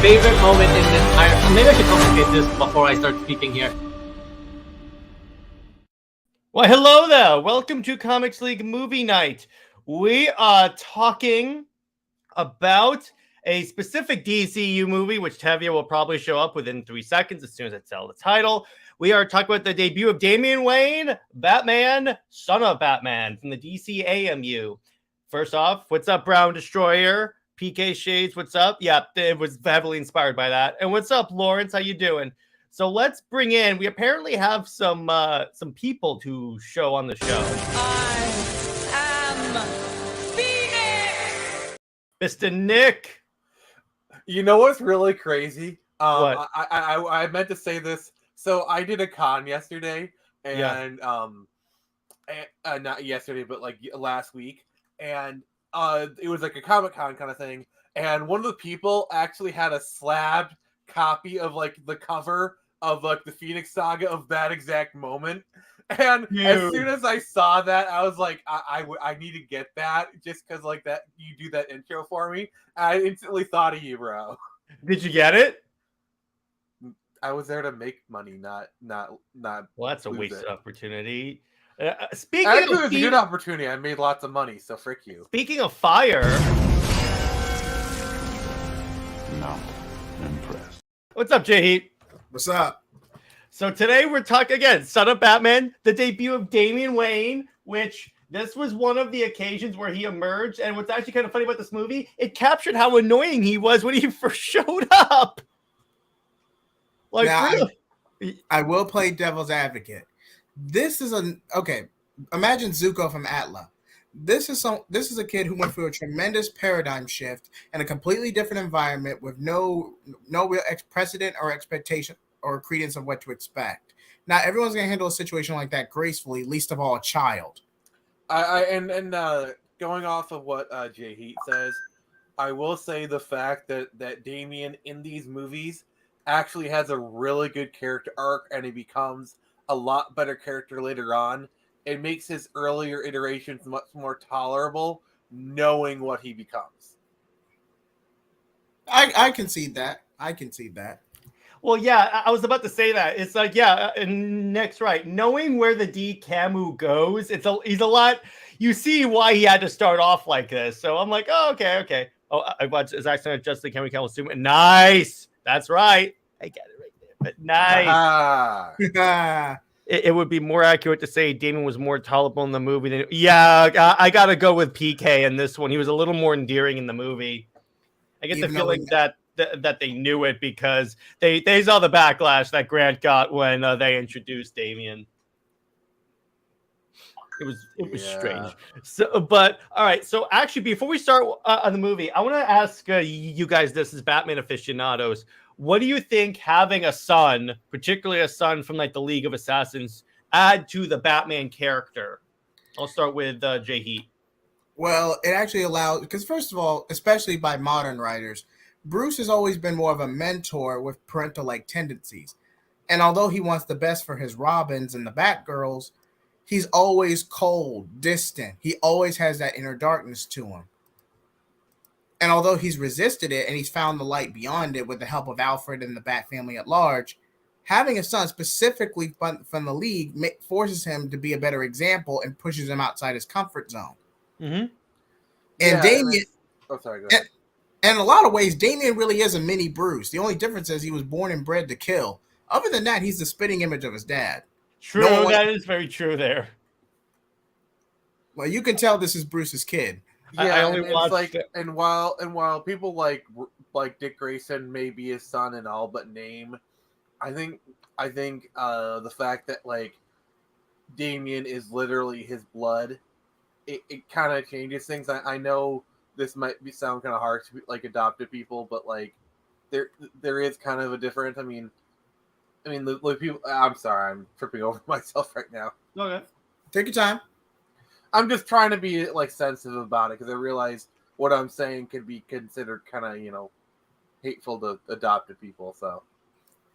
favorite moment in the entire... Maybe I should complicate this before I start speaking here. Well, hello there. Welcome to Comics League Movie Night. We are talking about a specific DCU movie, which Tevye will probably show up within 3 seconds as soon as I tell the title. We are talking about the debut of Damian Wayne, Batman, Son of Batman, from the DCAMU. First off, what's up, Brown Destroyer? PK Shades, what's up? Yeah, it was heavily inspired by that. And what's up, Lawrence? How you doing? So let's bring in, we apparently have some people to show on the show. I am Phoenix! Mr. Nick. You know what's really crazy? What? I meant to say this. So I did a con yesterday, and not yesterday, but like last week, and it was like a Comic-Con kind of thing. And one of the people actually had a slabbed copy of like the cover of like the Phoenix Saga of that exact moment. And as soon as I saw that, I was like, I need to get that just because like that you do that intro for me. I instantly thought of you, bro. Did you get it? I was there to make money, not. Well, that's a waste it. of opportunity. Actually, it was a good opportunity. I made lots of money, so frick you. Speaking of fire, not impressed. what's up, JJheat? What's up? So today we're talking again, Son of Batman, the debut of Damian Wayne, which this was one of the occasions where he emerged. And what's actually kind of funny about this movie, it captured how annoying he was when he first showed up. Like, now, really? I will play devil's advocate. This is okay. Imagine Zuko from Atla. This is a kid who went through a tremendous paradigm shift in a completely different environment with no real precedent or expectation or credence of what to expect. Not everyone's gonna handle a situation like that gracefully, least of all a child. Going off of what JJheat says, I will say the fact that Damian in these movies actually has a really good character arc, and he becomes a lot better character later on. It makes his earlier iterations much more tolerable, knowing what he becomes. I can see that. Well, yeah, I was about to say that. It's like, yeah, and Nick's right. Knowing where the DCAMU goes, he's a lot. You see why he had to start off like this. So I'm like, oh, okay. Oh, I watched Zack Snyder Justice League Henry Cavill Superman. Nice. That's right. I got it right there. But nice. It would be more accurate to say Damon was more tolerable in the movie than. Yeah, I got to go with PK in this one. He was a little more endearing in the movie. I get the feeling that they knew it because they saw the backlash that Grant got when they introduced Damian. It was strange. So, but all right. So actually, before we start on the movie, I want to ask you guys this as Batman aficionados. What do you think having a son, particularly a son from like the League of Assassins, add to the Batman character? I'll start with JJheat. Well, it actually allows, because first of all, especially by modern writers, Bruce has always been more of a mentor with parental-like tendencies. And although he wants the best for his Robins and the Batgirls, he's always cold, distant. He always has that inner darkness to him. And although he's resisted it and he's found the light beyond it with the help of Alfred and the Bat family at large, having a son specifically from the League forces him to be a better example and pushes him outside his comfort zone. Mm-hmm. And Damian... Oh, sorry, go ahead. And in a lot of ways, Damian really is a mini Bruce. The only difference is he was born and bred to kill. Other than that, he's the spitting image of his dad. True, that is very true there. Well, you can tell this is Bruce's kid. Yeah, I only watched and while people like Dick Grayson may be his son in all but name, I think the fact that like Damian is literally his blood, it kind of changes things. I know this might sound kind of harsh to like adopted people, but like there is kind of a difference. I mean the people. I'm sorry, I'm tripping over myself right now. Okay, take your time. I'm just trying to be like sensitive about it because I realize what I'm saying could be considered kind of hateful to adopted people. So,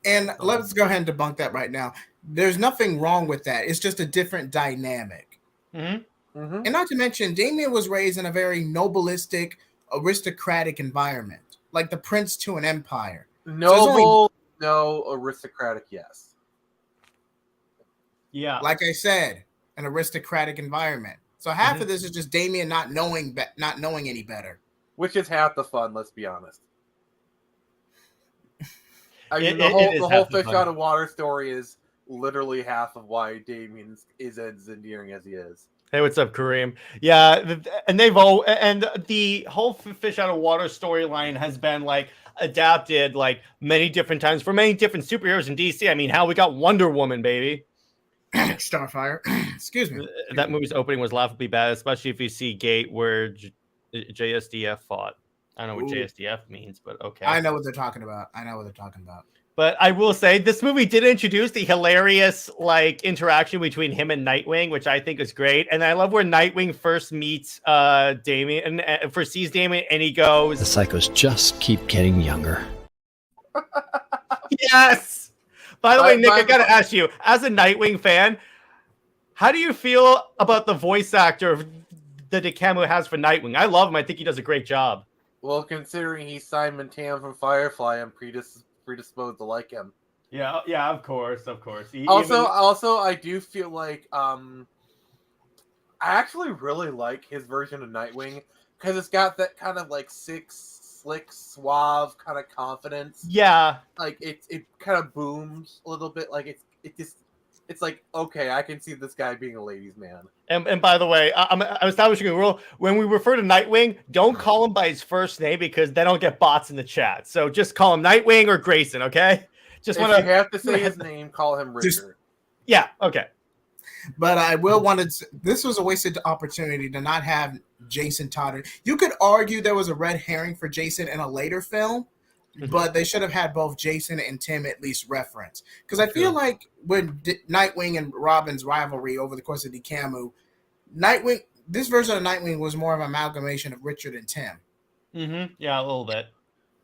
and let's go ahead and debunk that right now. There's nothing wrong with that. It's just a different dynamic. Mm-hmm. And not to mention, Damian was raised in a very nobilistic, aristocratic environment. like the prince to an empire. Noble, no. Aristocratic, yes. Yeah. Like I said, an aristocratic environment. So half of this is just Damian not knowing any better. Which is half the fun, let's be honest. I mean, It is the half whole the fish fun. out of water story is literally half of why Damian is as endearing as he is. Hey, what's up, Kareem? Yeah, and the whole fish out of water storyline has been like adapted like many different times for many different superheroes in DC. I mean, how we got Wonder Woman, baby. Starfire. Excuse me. That movie's opening was laughably bad, especially if you see Gate where JSDF fought. I don't know what JSDF means, but okay. I know what they're talking about. But I will say this movie did introduce the hilarious like interaction between him and Nightwing, which I think is great. And I love where Nightwing first meets Damian and first sees Damian, and he goes, "The psychos just keep getting younger." Yes. By the way, Nick, I gotta ask you, as a Nightwing fan, how do you feel about the voice actor that DCAMU has for Nightwing? I love him. I think he does a great job. Well, considering he's Simon Tam from Firefly, I'm predisposed to like him. Yeah, of course. Also, I do feel like I actually really like his version of Nightwing because it's got that kind of like slick, suave kind of confidence. Yeah, like it kind of booms a little bit. Like it's like, okay, I can see this guy being a ladies' man. And by the way, I'm establishing a rule. When we refer to Nightwing, don't call him by his first name because then I'll get bots in the chat. So just call him Nightwing or Grayson, okay? Just if you have to say his name, call him Richard. Yeah, okay. But I will want to. This was a wasted opportunity to not have Jason Todd. You could argue there was a red herring for Jason in a later film, but they should have had both Jason and Tim at least reference. Because I feel like when Nightwing and Robin's rivalry over the course of DCAMU, this version of Nightwing was more of an amalgamation of Richard and Tim. Mm-hmm. Yeah, a little bit.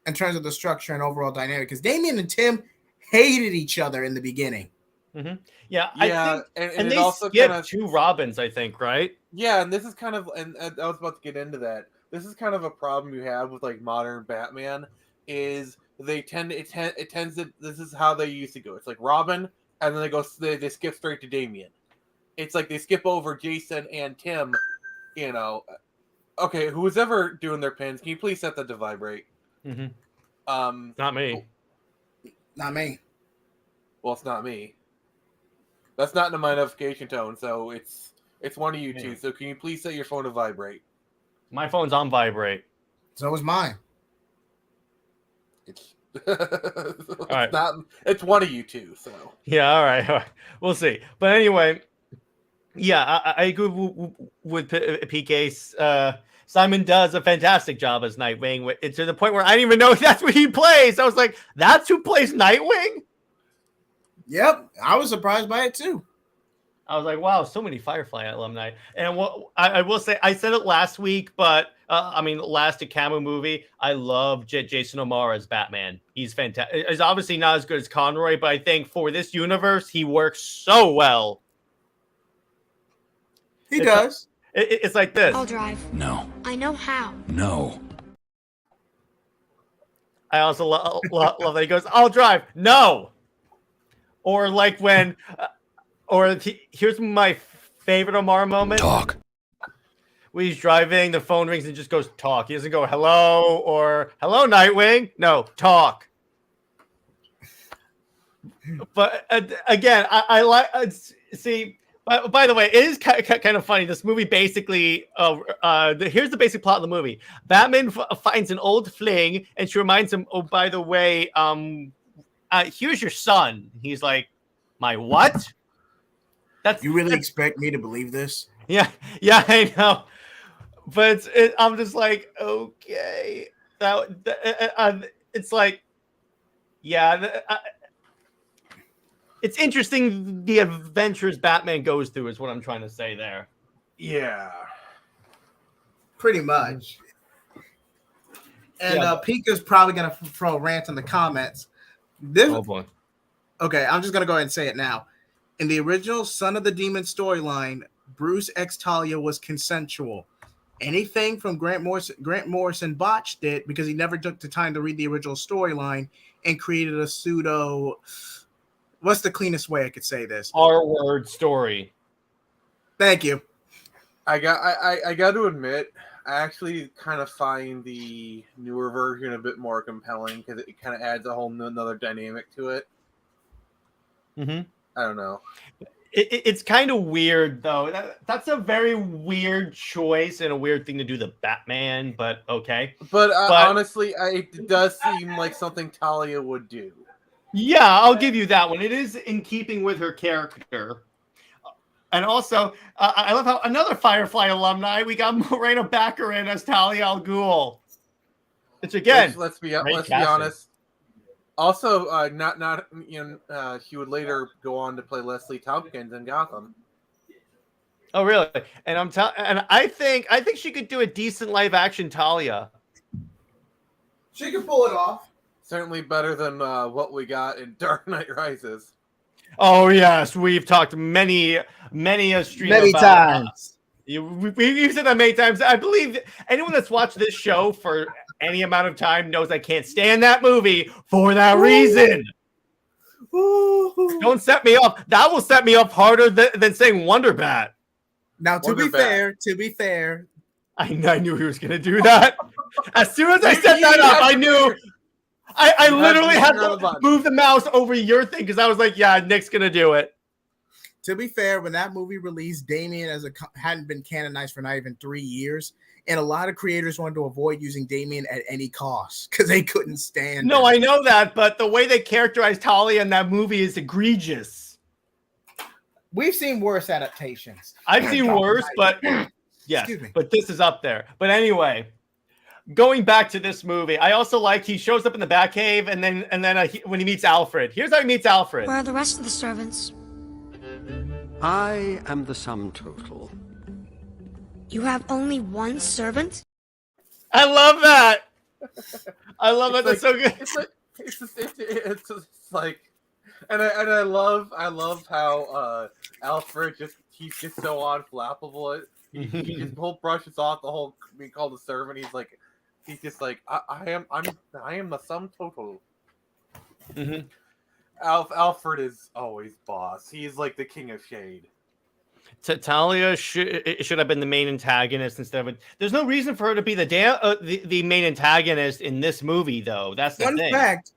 In terms of the structure and overall dynamic. Because Damian and Tim hated each other in the beginning. Mm-hmm. Yeah, I think, and they also skipped two Robins, I think, right? Yeah, and this is kind of, and I was about to get into that. This is kind of a problem you have with like modern Batman. Is they tend to this is how they used to go. It's like Robin, and then they skip straight to Damian. It's like they skip over Jason and Tim. You know, okay, who's ever doing their pins? Can you please set that to vibrate? Mm-hmm. Not me. Not me. Well, it's not me. That's not in my notification tone, so it's one of you two. So can you please set your phone to vibrate? My phone's on vibrate. So is mine. It's all right. It's one of you two. So yeah, all right. We'll see. But anyway, yeah, I agree with PK. Simon does a fantastic job as Nightwing. It's to the point where I didn't even know that's what he plays. I was like, that's who plays Nightwing? Yep, I was surprised by it too. I was like, wow, so many Firefly alumni. And I will say, I said it last week, but last DCAMU movie, I love Jason O'Mara as Batman. He's fantastic. He's obviously not as good as Conroy, but I think for this universe, he works so well. He does. It's like this. I'll drive. No. I know how. No. I also love that he goes, I'll drive. No. Or like when... here's my favorite Omar moment. Talk. When he's driving, the phone rings and just goes, talk. He doesn't go, hello, or hello, Nightwing. No, talk. But again, I like, see, by the way, it is kind of funny. This movie basically, here's the basic plot of the movie. Batman finds an old fling, and she reminds him, oh, by the way, here's your son. He's like, my what? You really expect me to believe this? Yeah, I know. But I'm just like, okay. It's like, yeah. It's interesting the adventures Batman goes through is what I'm trying to say there. Yeah. Pretty much. And Pika's probably going to throw a rant in the comments. Oh, boy. Okay, I'm just going to go ahead and say it now. In the original Son of the Demon storyline, Bruce X Talia was consensual. anything from Grant Morrison botched it because he never took the time to read the original storyline and created a pseudo. What's the cleanest way I could say this? R-word story. Thank you. I got to admit, I actually kind of find the newer version a bit more compelling because it kind of adds a whole another dynamic to it. Mm-hmm. I don't know. It's kind of weird, though. That's a very weird choice and a weird thing to do the Batman, but okay. But honestly, it does seem like something Talia would do. Yeah, I'll give you that one. It is in keeping with her character. And also, I love how another Firefly alumni, we got Morena Baccarin as Talia al Ghul. Which again, let's be honest. Also, he would later go on to play Leslie Tompkins in Gotham. Oh, really? And I think she could do a decent live action Talia. She could pull it off. Certainly better than what we got in Dark Knight Rises. Oh yes, we've talked many a stream Many about, times. We've said that many times. I believe anyone that's watched this show for any amount of time knows I can't stand that movie for that reason. Don't set me up. That will set me up harder than saying Wonder Bat. Now, to be fair, I knew he was going to do that. As soon as I set that up, I knew. I literally had to move the mouse over your thing because I was like, yeah, Nick's going to do it. To be fair, when that movie released, Damian hadn't been canonized for not even 3 years. And a lot of creators wanted to avoid using Damian at any cost because they couldn't stand No, it. I know that, but the way they characterized Talia in that movie is egregious. We've seen worse adaptations. I've seen worse, but yes, but this is up there. But anyway, going back to this movie, I also like he shows up in the Batcave, and then when he meets Alfred, here's how he meets Alfred. Where are the rest of the servants? I am the sum total. You have only one servant? I love that. I love that. That's so good. It's like, and I love how Alfred he's just so unflappable. He just brushes off the whole being called a servant. He's just like I am the sum total. Mm-hmm. Alfred is always boss. He's like the king of shade. Talia should have been the main antagonist instead of. There's no reason for her to be the main antagonist in this movie, though. That's the thing. Fun fact: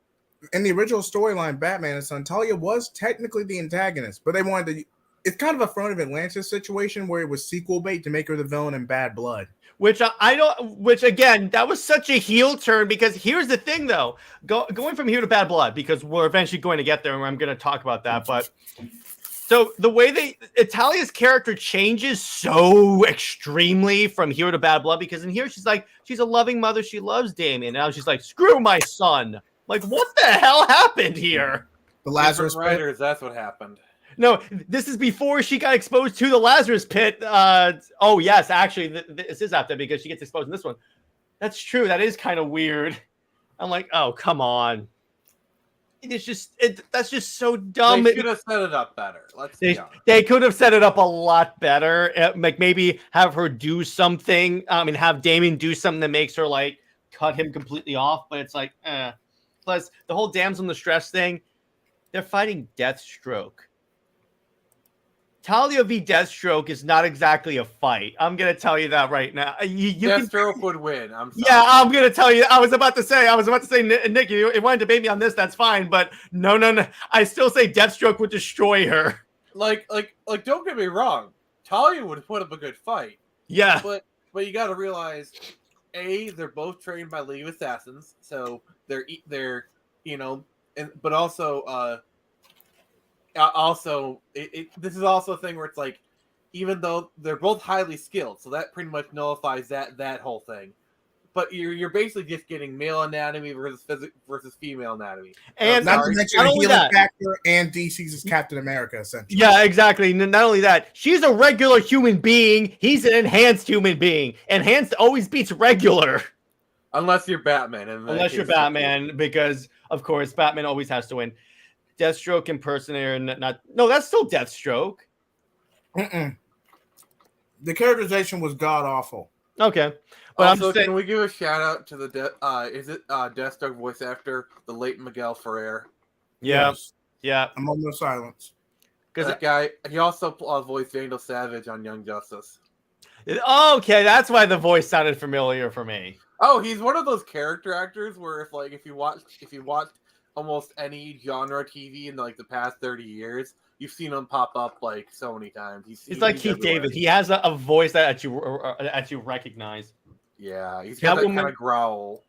in the original storyline, Batman and Son, Talia was technically the antagonist, but they wanted to. It's kind of a Front of Atlantis situation where it was sequel bait to make her the villain in Bad Blood. Which I don't. Which again, that was such a heel turn because here's the thing, though. Going from here to Bad Blood, because we're eventually going to get there, and I'm going to talk about that, but. So the way Talia's character changes so extremely from here to Bad Blood, because in here she's a loving mother, she loves Damian. Now she's like, screw my son. Like, what the hell happened here? The Lazarus Writers, that's what happened. No, this is before she got exposed to the Lazarus Pit. Oh yes, actually, this is after because she gets exposed in this one. That's true. That is kind of weird. I'm like, oh come on. It's just that's just so dumb. They should have set it up better. They could have set it up a lot better. Like maybe have her do something. And have Damian do something that makes her like cut him completely off. But it's like, Plus the whole damsel in distress thing. They're fighting Deathstroke. Talia v. Deathstroke is not exactly a fight. I'm gonna tell you that right now. Deathstroke would win. I'm sorry. Yeah, I'm gonna tell you. I was about to say, Nick, you wanted to debate me on this. That's fine, but no. I still say Deathstroke would destroy her. Like, don't get me wrong. Talia would put up a good fight. Yeah, but you got to realize, they're both trained by League of Assassins, so they're but also. This is also a thing where it's like, even though they're both highly skilled, so that pretty much nullifies that whole thing. But you're basically just getting male anatomy versus female anatomy. And not to mention a healing factor and DC's Captain America, essentially. Yeah, exactly. Not only that, she's a regular human being. He's an enhanced human being. Enhanced always beats regular. Unless you're Batman. Unless you're Batman, because, of course, Batman always has to win. Deathstroke impersonator, no, that's still Deathstroke. The characterization was god awful. Okay, but Also, I'm saying, can we give a shout out to the Deathstroke voice actor, the late Miguel Ferrer? yeah, Yes. yeah, A moment of silence. because That guy, he also voiced Vandal Savage on Young Justice. okay, that's why the voice sounded familiar for me. Oh, he's one of those character actors where if you watched almost any genre TV in like the past 30 years, you've seen him pop up like so many times. He's like Keith everywhere. David. He has a voice that you recognize. Yeah, he's got that Catwoman- kind of growl.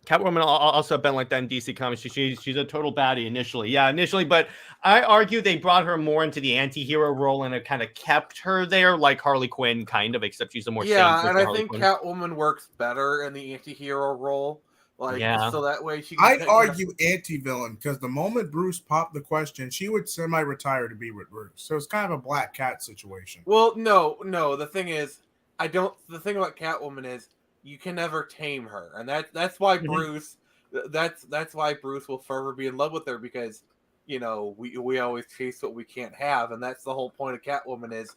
Catwoman also been like that in DC Comics. She's a total baddie initially, but I argue they brought her more into the anti-hero role and it kind of kept her there, like Harley Quinn, kind of, except she's a more Yeah, and I Harley think Quinn. Catwoman works better in the anti-hero role. Like, Yeah. so that way she can I'd argue anti-villain because the moment Bruce popped the question, she would semi-retire to be with Bruce. So it's kind of a black cat situation. Well, no. The thing is, the thing about Catwoman is you can never tame her, and that's why Bruce. That's why Bruce will forever be in love with her because, we always chase what we can't have, and that's the whole point of Catwoman is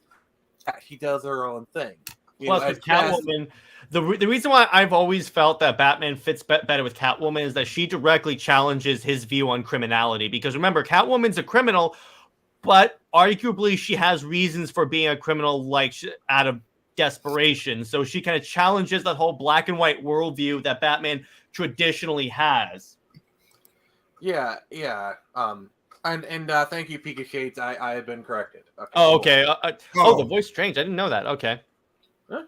she does her own thing. Plus, with Catwoman, the reason why I've always felt that Batman fits better with Catwoman is that she directly challenges his view on criminality. Because remember, Catwoman's a criminal, but arguably she has reasons for being a criminal, like out of desperation. So she kind of challenges that whole black and white worldview that Batman traditionally has. Yeah. And thank you, Pika Shades. I have been corrected. Okay, okay. The voice changed. I didn't know that. Okay. Huh?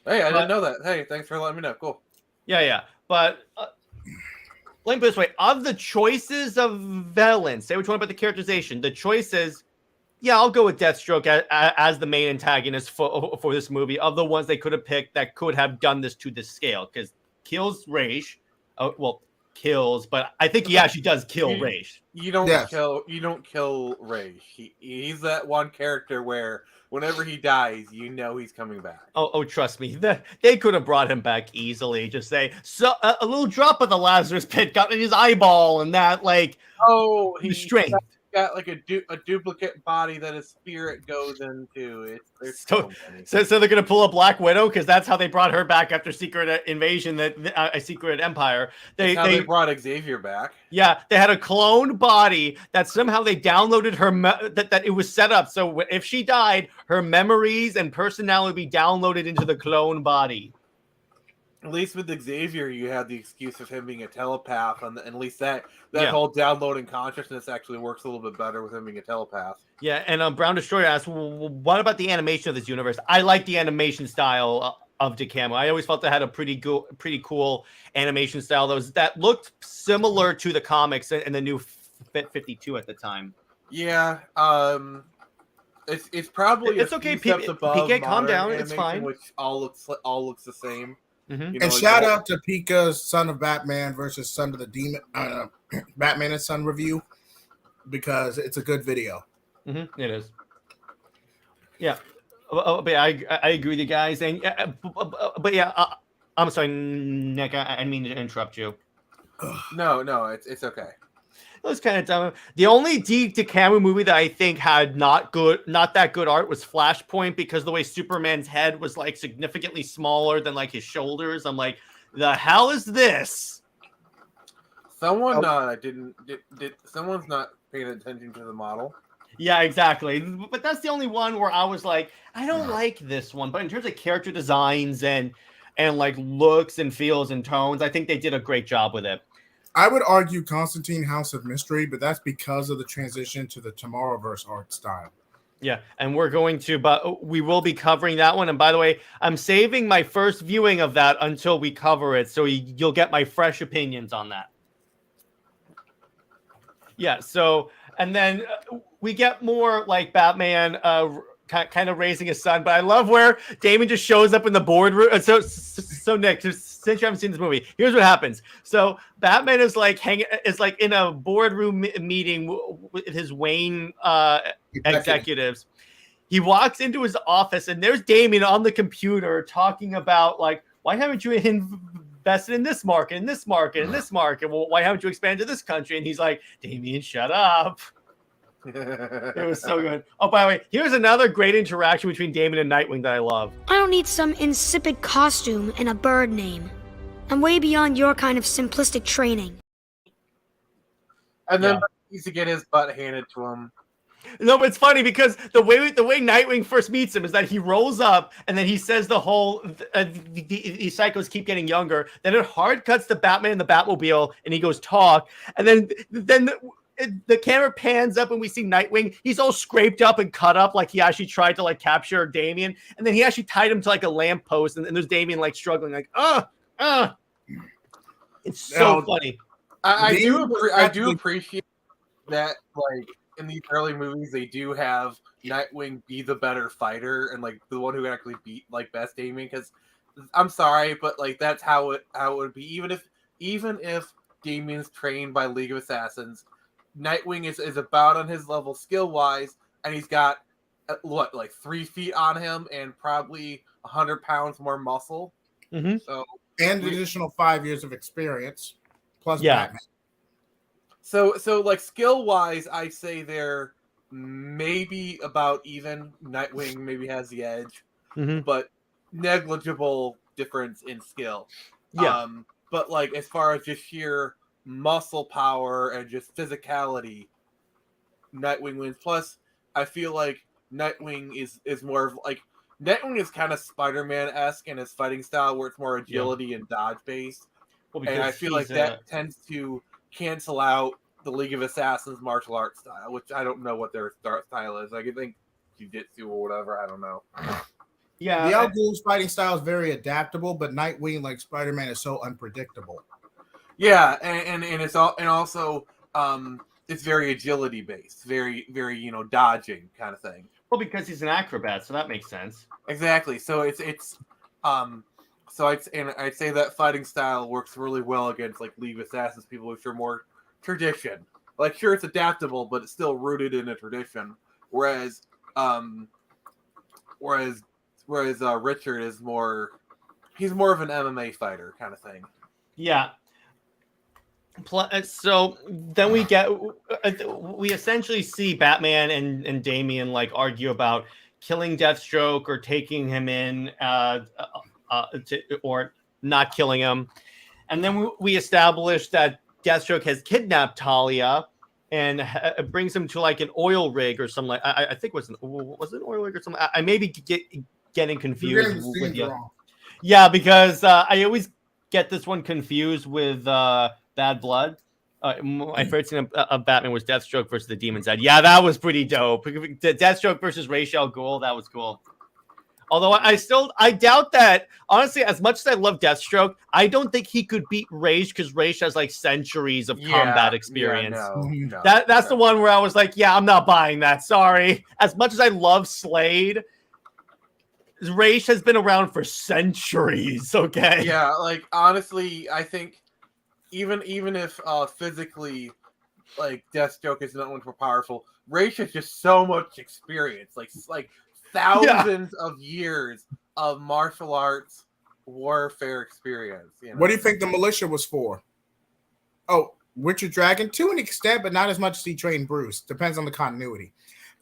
Hey, I didn't know that. Hey, thanks for letting me know. Cool. Yeah. But let me put it this way: of the choices of villains, say which one about the characterization. The choices, I'll go with Deathstroke as the main antagonist for this movie. Of the ones they could have picked that could have done this to this scale, because kills Raish. Kills, but I think he actually does kill Raish. You don't kill Raish. He's that one character where whenever he dies, he's coming back. Oh, trust me, they could have brought him back easily. Just say a little drop of the Lazarus pit got in his eyeball, and that He's strength. Got like a duplicate body that his spirit goes into. So they're gonna pull a Black Widow because that's how they brought her back after Secret Invasion, a Secret Empire. They brought Xavier back. Yeah, they had a clone body that somehow they downloaded her. That it was set up so if she died, her memories and personality would be downloaded into the clone body. At least with Xavier, you had the excuse of him being a telepath, and at least that whole downloading consciousness actually works a little bit better with him being a telepath. Yeah, and Brown Destroyer asked, well, what about the animation of this universe? I like the animation style of DCAMU. I always felt they had a pretty cool animation style that looked similar to the comics and the new Fit 52 at the time. Yeah, it's probably it's okay. PK, calm down. It's fine. Which all looks the same. Mm-hmm. And shout out to Pika's Son of Batman versus Son of the Demon, Batman and Son review, because it's a good video. Mm-hmm. It is. Yeah. But I agree with you guys. And I'm sorry, Nick. I didn't mean to interrupt you. No, it's okay. It was kind of dumb. The only DCAMU movie that I think had not that good art was Flashpoint, because the way Superman's head was like significantly smaller than like his shoulders. I'm like, the hell is this? Someone someone's not paying attention to the model. Yeah, exactly. But that's the only one where I was like, I don't like this one. But in terms of character designs and like looks and feels and tones, I think they did a great job with it. I would argue Constantine House of Mystery, but that's because of the transition to the Tomorrowverse art style. Yeah, and we will be covering that one. And by the way, I'm saving my first viewing of that until we cover it, so you'll get my fresh opinions on that. Yeah, so, and then we get more like Batman kind of raising his son, but I love where Damon just shows up in the boardroom. So Nick, since you haven't seen this movie, here's what happens. So Batman is like in a boardroom meeting with his Wayne executives. He walks into his office and there's Damian on the computer talking about like, why haven't you invested in this market, in this market, in this market? Well, why haven't you expanded to this country? And he's like, Damian, shut up. It was so good. Oh, by the way, here's another great interaction between Damon and Nightwing that I love. I don't need some insipid costume and a bird name. I'm way beyond your kind of simplistic training. And then he needs to get his butt handed to him. No, but it's funny because the way Nightwing first meets him is that he rolls up and then he says the whole the psychos keep getting younger. Then it hard cuts to Batman in the Batmobile and he goes talk, and then the camera pans up and we see Nightwing. He's all scraped up and cut up like he actually tried to like capture Damian, and then he actually tied him to like a lamppost, and there's Damian like struggling like It's so funny. I do appreciate that, like, in these early movies, they do have Nightwing be the better fighter and like the one who actually beat like best Damian. Because I'm sorry, but like that's how it would be. Even if Damian's trained by League of Assassins, Nightwing is about on his level skill wise, and he's got like 3 feet on him and probably 100 pounds more muscle. Mm-hmm. So and an additional 5 years of experience plus Batman. So like skill wise, I say they're maybe about even. Nightwing maybe has the edge, but negligible difference in skill. Yeah. But like as far as just sheer muscle power and just physicality, Nightwing wins. Plus, I feel like Nightwing is more of like Nightwing is kind of Spider-Man-esque in his fighting style, where it's more agility and dodge based. Well, and I feel like that tends to cancel out the League of Assassins martial arts style, which I don't know what their style is. Like, I think jiu-jitsu or whatever. I don't know. Yeah, the Al Ghul's fighting style is very adaptable, but Nightwing, like Spider-Man, is so unpredictable. Yeah, and it's also it's very agility based, very dodging kind of thing. Well, because he's an acrobat, so that makes sense. Exactly. So I'd say that fighting style works really well against like League of Assassins people, which are more tradition. Like, sure, it's adaptable, but it's still rooted in a tradition. Whereas Richard is he's more of an MMA fighter kind of thing. Yeah. So then we essentially see Batman and Damian like argue about killing Deathstroke or taking him in or not killing him. And then we establish that Deathstroke has kidnapped Talia and brings him to like an oil rig or something. Like I think was it an oil rig or something? I may be getting confused with you. Yeah, because I always get this one confused with Bad Blood. My favorite scene of Batman was Deathstroke versus the Demon's Head. Yeah, that was pretty dope. Deathstroke versus Ra's al Ghul, that was cool. Although I doubt that, honestly, as much as I love Deathstroke, I don't think he could beat Ra's because Ra's has like centuries of combat experience. No, that's the one where I was like, yeah, I'm not buying that. Sorry. As much as I love Slade, Ra's has been around for centuries, okay? Yeah, like honestly, I think even if physically like Deathstroke is not one for powerful, Ra's has just so much experience. Like thousands of years of martial arts warfare experience. You know? What do you think the militia was for? Oh, Richard Dragon, to an extent, but not as much as he trained Bruce. Depends on the continuity.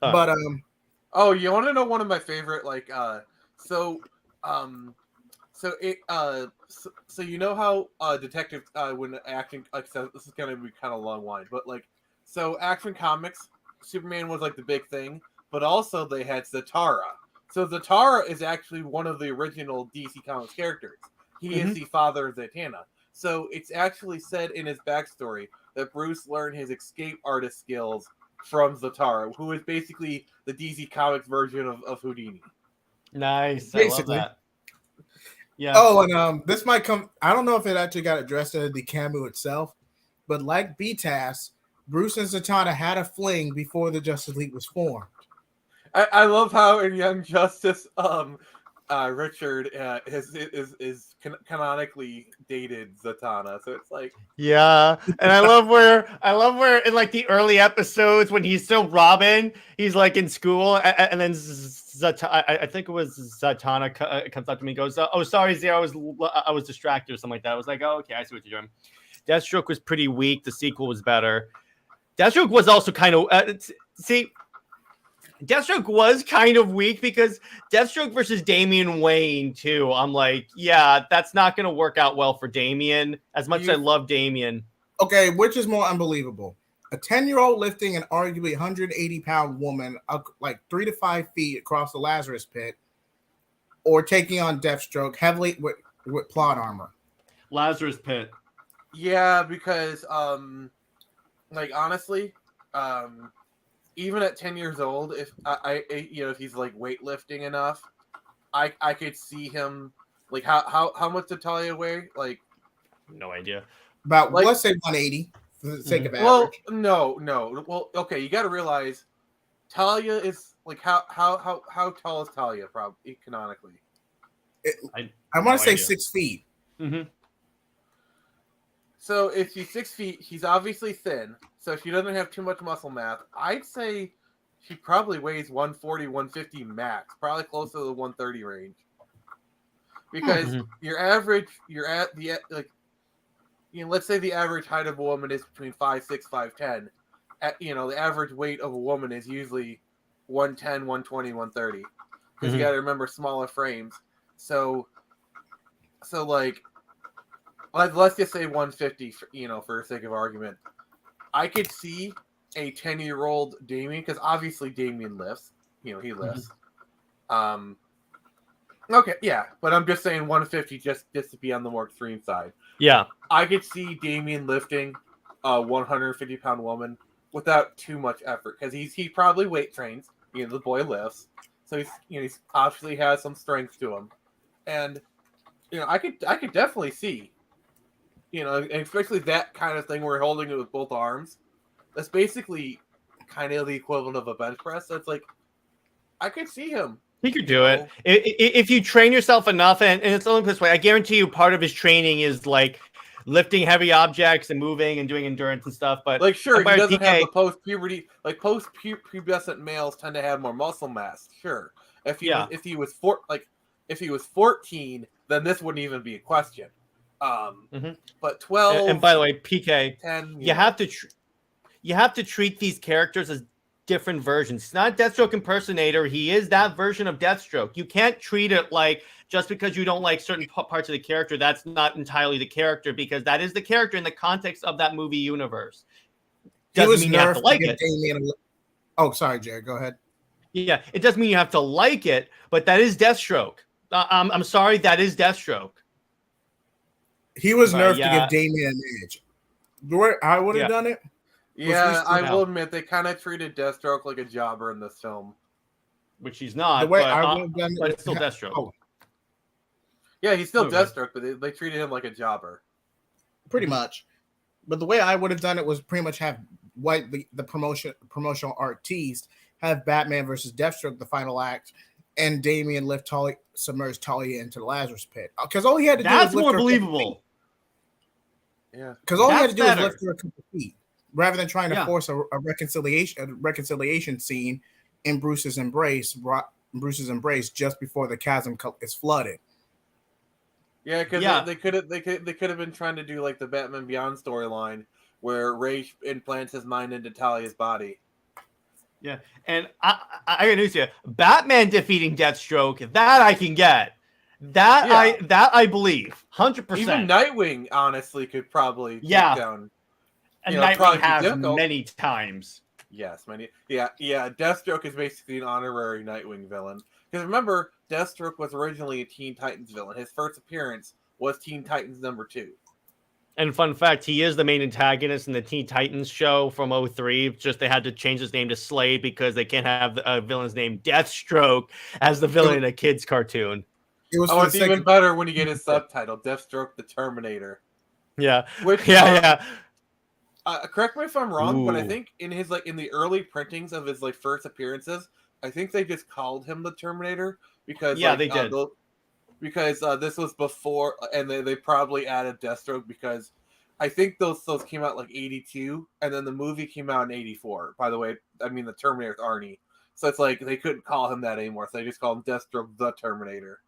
But oh, you want to know one of my favorite so you know how detective when action, like, so this is gonna be kind of long line, but like, so Action Comics, Superman was like the big thing, but also they had Zatara. So Zatara is actually one of the original DC Comics characters. He is the father of Zatanna. So it's actually said in his backstory that Bruce learned his escape artist skills from Zatara, who is basically the DC Comics version of Houdini. Nice. Basically. I love that. Yeah. Oh, and this might come. I don't know if it actually got addressed in the DCAMU itself, but like BTAS, Bruce and Zatanna had a fling before the Justice League was formed. I love how in Young Justice, Richard is canonically dated Zatanna, so it's like, yeah, and I love where in like the early episodes when he's still Robin, he's like in school, and then I think it was Zatanna comes up to me and goes, "Oh, sorry, Zero, I was distracted or something like that." I was like, "Oh, okay, I see what you're doing." Deathstroke was pretty weak. The sequel was better. Deathstroke was also kind of See, Deathstroke was kind of weak because Deathstroke versus Damian Wayne too. I'm like, yeah, that's not going to work out well for Damian. As much as I love Damian. Okay, which is more unbelievable? A 10-year-old lifting an arguably 180-pound woman like 3 to 5 feet across the Lazarus pit, or taking on Deathstroke heavily with plot armor. Lazarus pit. Yeah, because like honestly, even at 10 years old, if if he's like weightlifting enough, I could see him like how much did Talia weigh? Like no idea. About like, let's say 180 for the sake of average. Well, no. Well, okay, you got to realize Talia is like how tall is Talia probably canonically? I want to say 6 feet. Mm-hmm. So if she's 6 feet, she's obviously thin. So she doesn't have too much muscle mass. I'd say she probably weighs 140, 150 max, probably close to the 130 range. Because you're at the like, let's say the average height of a woman is between 5'6", 5'10". The average weight of a woman is usually 110, 120, 130. Because you got to remember smaller frames. So like, let's just say 150, for the sake of argument. I could see a 10-year-old Damian, because obviously Damian lifts. He lifts. Okay, yeah, but I'm just saying 150 just to be on the more extreme side. Yeah. I could see Damian lifting a 150-pound woman without too much effort, because he probably weight trains. The boy lifts, so he's obviously has some strength to him, and I could definitely see, and especially that kind of thing where you're holding it with both arms. That's basically kind of the equivalent of a bench press. So it's like I could see him. He could do it if you train yourself enough, and it's only this way. I guarantee you, part of his training is like lifting heavy objects and moving and doing endurance and stuff. But like, sure, he doesn't have the post-puberty. Like post-pubescent males tend to have more muscle mass. Sure, if he was 14, then this wouldn't even be a question. But 12. And by the way, PK, 10. You have to treat these characters as different versions. It's not a Deathstroke impersonator. He is that version of Deathstroke. You can't treat it like just because you don't like certain parts of the character, that's not entirely the character, because that is the character in the context of that movie universe. Doesn't mean you have to like it. Oh, sorry, Jared. Go ahead. Yeah, it doesn't mean you have to like it, but that is Deathstroke. I'm sorry, that is Deathstroke. He was nerfed to give Damian an edge. I would have done it. Yeah, I will admit they kind of treated Deathstroke like a jobber in this film, which he's not. The way I would have done it, but it's still Deathstroke. Oh. Yeah, he's still Deathstroke, but they treated him like a jobber. Pretty much. But the way I would have done it was pretty much have the promotional art teased, have Batman versus Deathstroke the final act, and Damian submerge Talia into the Lazarus pit. Because all he had to do was lift more her believable. Yeah. Because all he had to do was lift her a couple feet, rather than trying to force a reconciliation scene in Bruce's embrace just before the chasm is flooded. Yeah, because they could have been trying to do like the Batman Beyond storyline where Ray implants his mind into Talia's body. Yeah, and I got news to you. Batman defeating Deathstroke, that I can get. That I believe, 100%. Even Nightwing, honestly, could probably take down. And Nightwing has many times. Yes, many. Yeah. Deathstroke is basically an honorary Nightwing villain. Because remember, Deathstroke was originally a Teen Titans villain. His first appearance was Teen Titans #2. And fun fact, he is the main antagonist in the Teen Titans show from 2003. Just they had to change his name to Slade because they can't have a villain's name Deathstroke as the villain in a kid's cartoon. It's even better when you get his subtitle, Deathstroke the Terminator. Yeah. Correct me if I'm wrong, but I think in the early printings of his first appearances, I think they just called him the Terminator because they did. Because this was before, and they probably added Deathstroke because I think those came out 82, and then the movie came out in 84. By the way, I mean the Terminator's Arnie, so it's they couldn't call him that anymore, so they just called him Deathstroke the Terminator.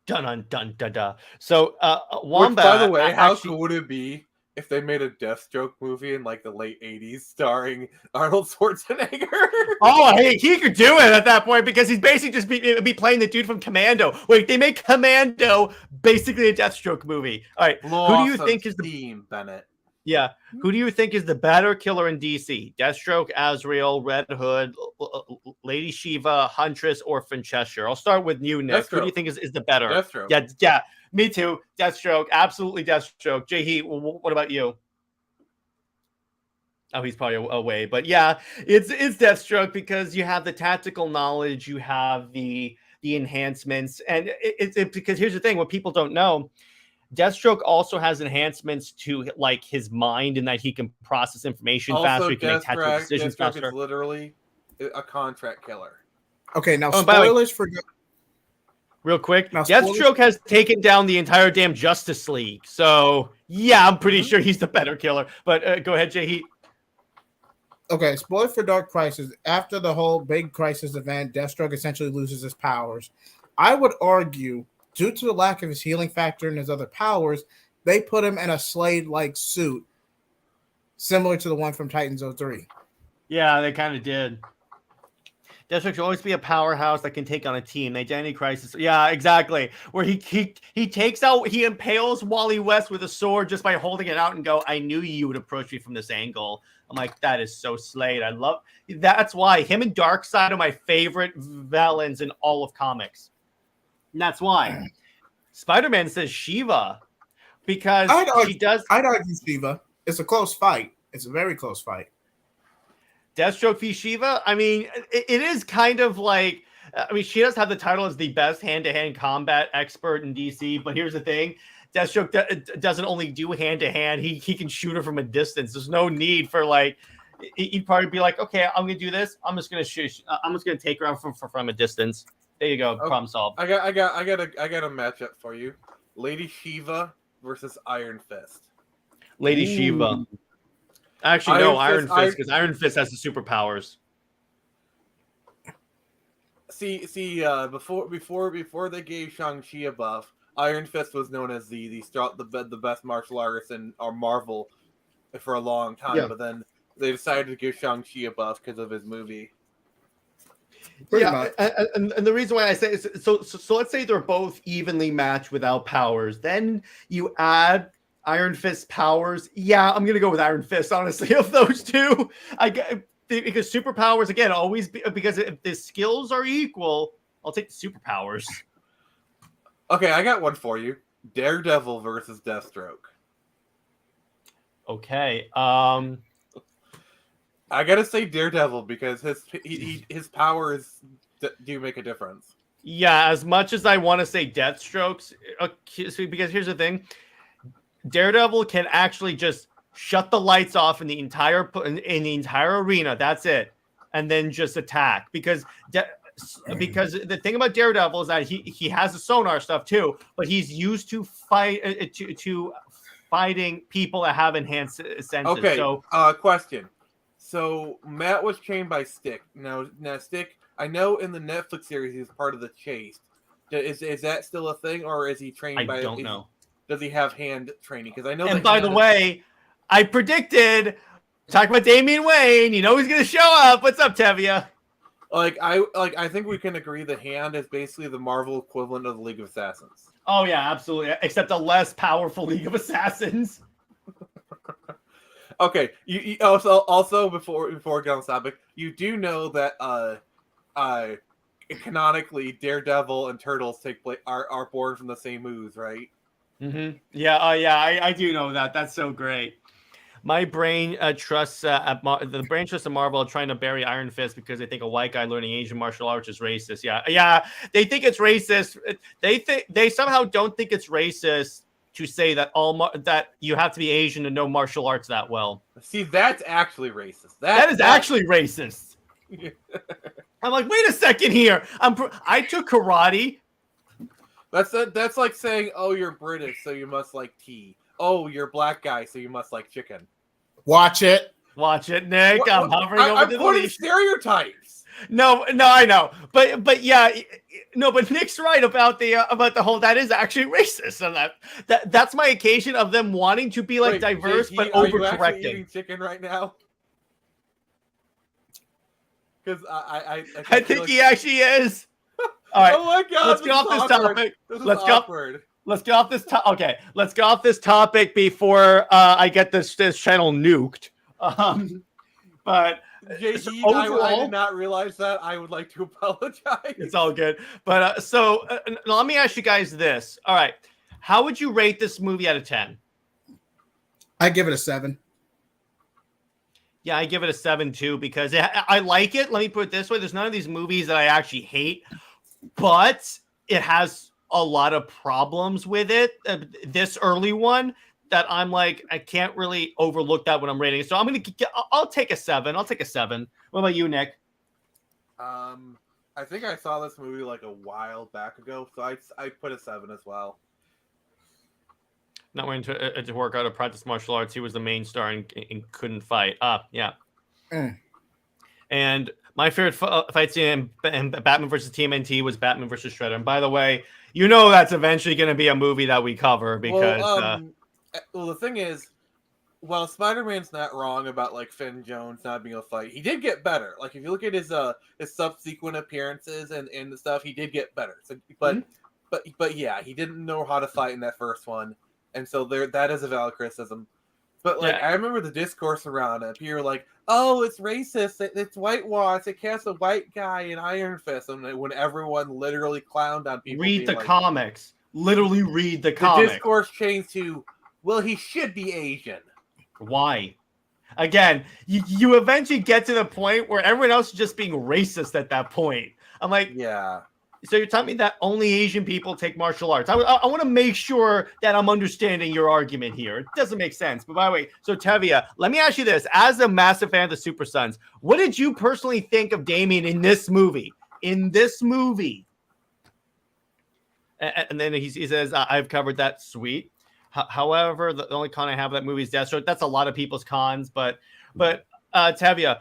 Dun dun dun dun dun. So Wombat. Which, by the way, how cool would it be if they made a Deathstroke movie in like the late '80s starring Arnold Schwarzenegger. Oh, hey, he could do it at that point because he's basically just be playing the dude from Commando. Wait, they make Commando basically a Deathstroke movie. All right, who do you think is the team, Bennett? Yeah, who do you think is the better killer in DC? Deathstroke, Azrael, Red Hood, Lady Shiva, Huntress, or Finchester? I'll start with you, Nick. Deathstroke. Who do you think is the better? Deathstroke. Yeah, me too. Deathstroke, absolutely Deathstroke. JJheat, what about you? Oh, he's probably away, but yeah, it's Deathstroke because you have the tactical knowledge, you have the enhancements, and it's because here's the thing: what people don't know. Deathstroke also has enhancements to like his mind in that he can process information faster, he can make tactical decisions faster. Is literally a contract killer. Okay, now spoilers for real quick. Now, Deathstroke has taken down the entire damn Justice League, so yeah, I'm pretty sure he's the better killer. But go ahead, JJheat. Okay, spoiler for Dark Crisis. After the whole big Crisis event, Deathstroke essentially loses his powers. I would argue, due to the lack of his healing factor and his other powers, they put him in a Slade-like suit, similar to the one from Titans 03. Yeah, they kind of did. Deathstroke should always be a powerhouse that can take on a team. The Identity Crisis. Yeah, exactly. Where he impales Wally West with a sword just by holding it out and go, I knew you would approach me from this angle. I'm like, that is so Slade. I love that's why him and Darkseid are my favorite villains in all of comics. And that's why Spider-Man says Shiva because she does. I'd argue Shiva. It's a close fight. It's a very close fight. Deathstroke v. Shiva. I mean, it is kind of like. I mean, she does have the title as the best hand-to-hand combat expert in DC. But here's the thing: Deathstroke doesn't only do hand-to-hand. He can shoot her from a distance. There's no need for like. He'd probably be like, okay, I'm gonna do this. I'm just gonna shoot. I'm just gonna take her out from a distance. There you go. Problem solved. I got a matchup for you. Lady Shiva versus Iron Fist. Lady Shiva. Actually, no, Iron Fist, because Iron Fist has the superpowers. See, before they gave Shang-Chi a buff, Iron Fist was known as the best martial artist in Marvel for a long time. Yeah. But then they decided to give Shang-Chi a buff because of his movie. Yeah, and the reason why I say is so let's say they're both evenly matched without powers. Then you add Iron Fist powers. Yeah, I'm gonna go with Iron Fist, honestly, of those two. Because superpowers again always because if the skills are equal, I'll take the superpowers. Okay, I got one for you. Daredevil versus Deathstroke. Okay. I gotta say Daredevil because his powers do make a difference. Yeah, as much as I want to say Deathstrokes, because here's the thing: Daredevil can actually just shut the lights off in the entire arena. That's it, and then just attack. Because the thing about Daredevil is that he has the sonar stuff too, but he's used to fighting people that have enhanced senses. Okay. So, question. So Matt was trained by Stick. Now Stick, I know in the Netflix series he's part of the Chase. Is that still a thing, or is he trained by? I don't know. Does he have hand training? Because I know. And by the way, I predicted talk about Damian Wayne. You know he's going to show up. What's up, Tevia? I think we can agree the hand is basically the Marvel equivalent of the League of Assassins. Oh yeah, absolutely. Except a less powerful League of Assassins. Okay. You also before we get on the topic, you do know that canonically Daredevil and Turtles are born from the same ooze, right? Mm-hmm. Yeah. I do know that. That's so great. My brain trusts the brain trusts of Marvel trying to bury Iron Fist because they think a white guy learning Asian martial arts is racist. Yeah. They think it's racist. They somehow don't think it's racist to say that that you have to be Asian to know martial arts that well. See, that's actually racist. That is actually racist. I'm like, wait a second here. I took karate. That's like saying, oh, you're British, so you must like tea. Oh, you're a black guy, so you must like chicken. Watch it. Watch it, Nick. I'm hovering over I'm the putting leash. stereotypes. No, I know, but yeah, no, but Nick's right about the whole that is actually racist, and that's my occasion of them wanting to be like Wait, diverse, but are you actually overcorrecting. eating chicken right now? Because I think he actually is. All right, oh my god! let's get off this topic. Let's go. Let's get off this topic. Okay, let's get off this topic before I get this channel nuked. But JJheat, overall, I did not realize that. I would like to apologize. It's all good. But let me ask you guys this. All right, how would you rate this movie out of 10? I give it a 7. Yeah, I give it a 7 too because I like it. Let me put it this way: there's none of these movies that I actually hate, but it has a lot of problems with it. This early one that I'm like, I can't really overlook that when I'm rating it. So I'll take a 7. I'll take a 7. What about you, Nick? I think I saw this movie like a while back ago, so I put a 7 as well. Not willing to work out or practice martial arts. He was the main star and couldn't fight. Yeah. And my favorite fight scene in Batman versus TMNT was Batman versus Shredder. And by the way, you know that's eventually going to be a movie that we cover because... Well, the thing is, while Spider-Man's not wrong about like Finn Jones not being able to fight, he did get better. Like if you look at his subsequent appearances and the stuff, he did get better. So, but yeah, he didn't know how to fight in that first one, and so that is a valid criticism. But like I remember the discourse around it. People were like, "Oh, it's racist. It's whitewash. It casts a white guy in Iron Fist." And when everyone literally clowned on people, read the comics. Literally read the comics. The discourse changed to, "Well, he should be Asian." Why? Again, you eventually get to the point where everyone else is just being racist at that point. I'm like, yeah. So you're telling me that only Asian people take martial arts? I want to make sure that I'm understanding your argument here. It doesn't make sense. But by the way, so Tevia, let me ask you this. As a massive fan of the Super Sons, what did you personally think of Damian in this movie? And then he says, I've covered that. Sweet. However, the only con I have of that movie is Deathstroke. That's a lot of people's cons. But Tevia,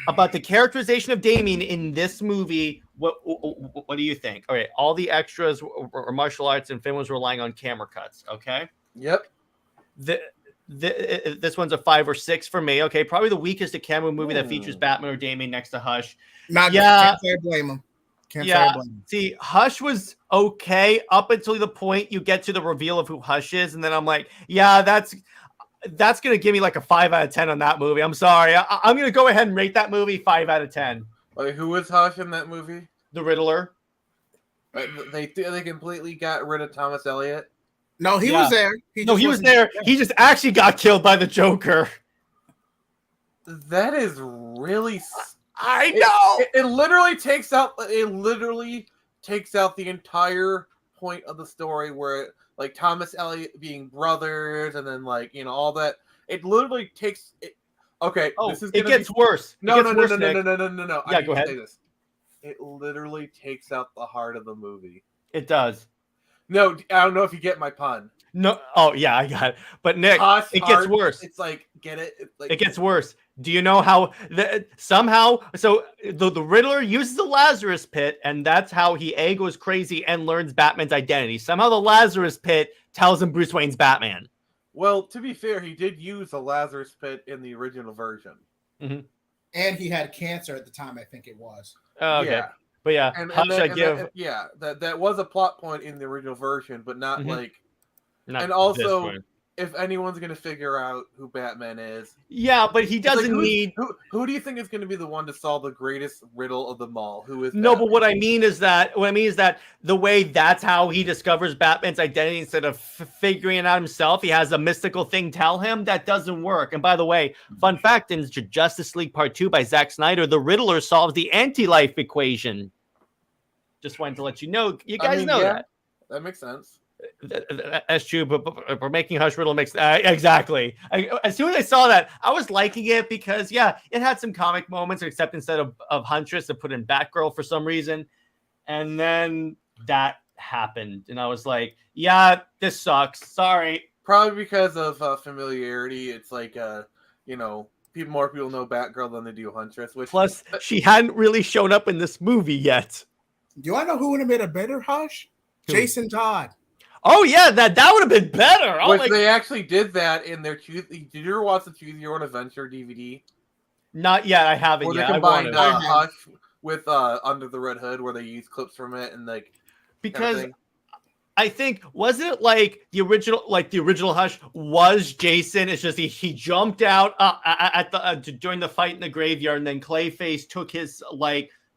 about the characterization of Damian in this movie, what do you think? All right, all the extras were martial arts, and Finn was relying on camera cuts. Okay. Yep. This one's a 5 or 6 for me. Okay, probably the weakest DCAMU movie that features Batman or Damian next to Hush. Can't say I blame him. See, Hush was okay up until the point you get to the reveal of who Hush is, and then I'm like, yeah, that's gonna give me like a 5 out of 10 on that movie. I'm sorry, I'm gonna go ahead and rate that movie 5 out of 10. Like, who was Hush in that movie? The Riddler. They completely got rid of Thomas Elliott. No, he was there. He was there. He just actually got killed by the Joker. That is really. I know. It literally takes out. It literally takes out the entire point of the story, where like Thomas Elliott being brothers, and then like all that. It literally takes. Okay. Oh, this is it gets worse. No. Yeah, go ahead. Say this. It literally takes out the heart of the movie. It does. No, I don't know if you get my pun. No. Oh yeah, I got it. But Nick, it gets worse. It's like, get it? It gets worse. Do you know how somehow? So the Riddler uses the Lazarus Pit, and that's how he goes crazy and learns Batman's identity. Somehow the Lazarus Pit tells him Bruce Wayne's Batman. Well, to be fair, he did use the Lazarus Pit in the original version. Mm-hmm. And he had cancer at the time, I think it was. Oh, okay. Yeah. But yeah, that was a plot point in the original version, but not like. Not and also, if anyone's going to figure out who Batman is, but he doesn't need. Who do you think is going to be the one to solve the greatest riddle of them all? Who is? No, Batman? but what I mean is that the way that's how he discovers Batman's identity instead of figuring it out himself. He has a mystical thing tell him that doesn't work. And by the way, fun fact: in Justice League Part 2 by Zack Snyder, the Riddler solves the anti-life equation. Just wanted to let you know. You guys know that. That makes sense. That's true, but for making Hush Riddle makes exactly. As soon as I saw that, I was liking it because it had some comic moments, except instead of Huntress, it put in Batgirl for some reason, and then that happened, and I was like, this sucks. Sorry. Probably because of familiarity. It's like people more people know Batgirl than they do Huntress. Which Plus, she hadn't really shown up in this movie yet. Do I know who would have made a better Hush? Who? Jason Todd. Oh yeah, that would have been better. Oh, which they actually did that in their Did you ever watch the Choose Your Own Adventure DVD? Not yet. I haven't Where yet. they combined I want Hush with Under the Red Hood, where they use clips from it and like because. Kind of I think wasn't it like the original Hush was Jason. It's just he jumped out during the fight in the graveyard, and then Clayface took his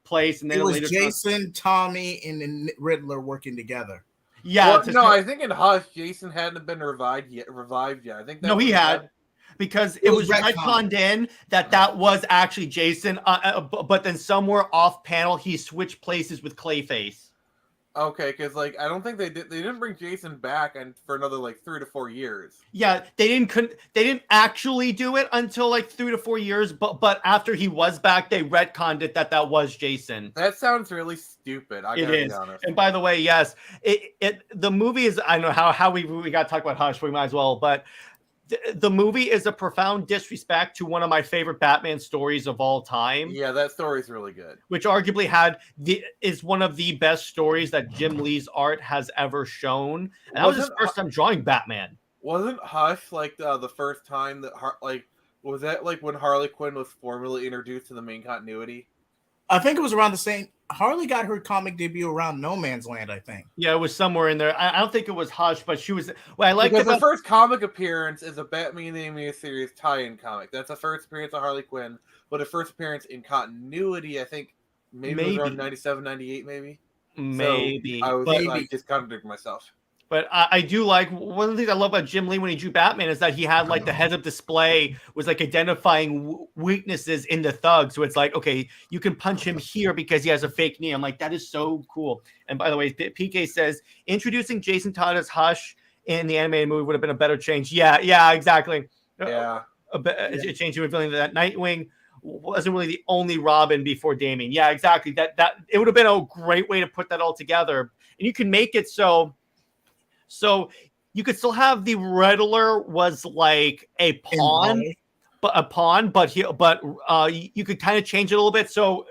place, and then it was Jason, Tommy, and then Riddler working together. Yeah, I think in Hush, Jason hadn't been revived yet. I think he had. Because it was retconned in that was actually Jason, but then somewhere off panel he switched places with Clayface. Okay, because I don't think they didn't bring Jason back for another 3 to 4 years. Yeah, they didn't actually do it until 3 to 4 years, but after he was back, they retconned it that was Jason. That sounds really stupid. I gotta be honest. And by the way, yes, the movie is. I don't know how we got to talk about Hush. We might as well, but. The movie is a profound disrespect to one of my favorite Batman stories of all time. Yeah, that story is really good. Which arguably is one of the best stories that Jim Lee's art has ever shown. And that was his first time drawing Batman. Wasn't Hush the first time that was that when Harley Quinn was formally introduced to the main continuity? I think it was around the same. Harley got her comic debut around No Man's Land, I think. Yeah, it was somewhere in there. I don't think it was Hush, but she was. Well, I like because the first comic appearance is a Batman the Animated Series tie-in comic. That's the first appearance of Harley Quinn, but the first appearance in continuity, I think, maybe. It was around 97, 98, maybe. Maybe. So I was just contradicting myself. But I do like one of the things I love about Jim Lee when he drew Batman is that he had the heads-up display was identifying weaknesses in the thug. So it's okay, you can punch him here because he has a fake knee. I'm that is so cool. And by the way, PK says introducing Jason Todd as Hush in the animated movie would have been a better change. Yeah, exactly. Yeah, a change to revealing that Nightwing wasn't really the only Robin before Damian. Yeah, exactly. That it would have been a great way to put that all together, and you can make it so you could still have the Riddler was a pawn, but you could kind of change it a little bit. So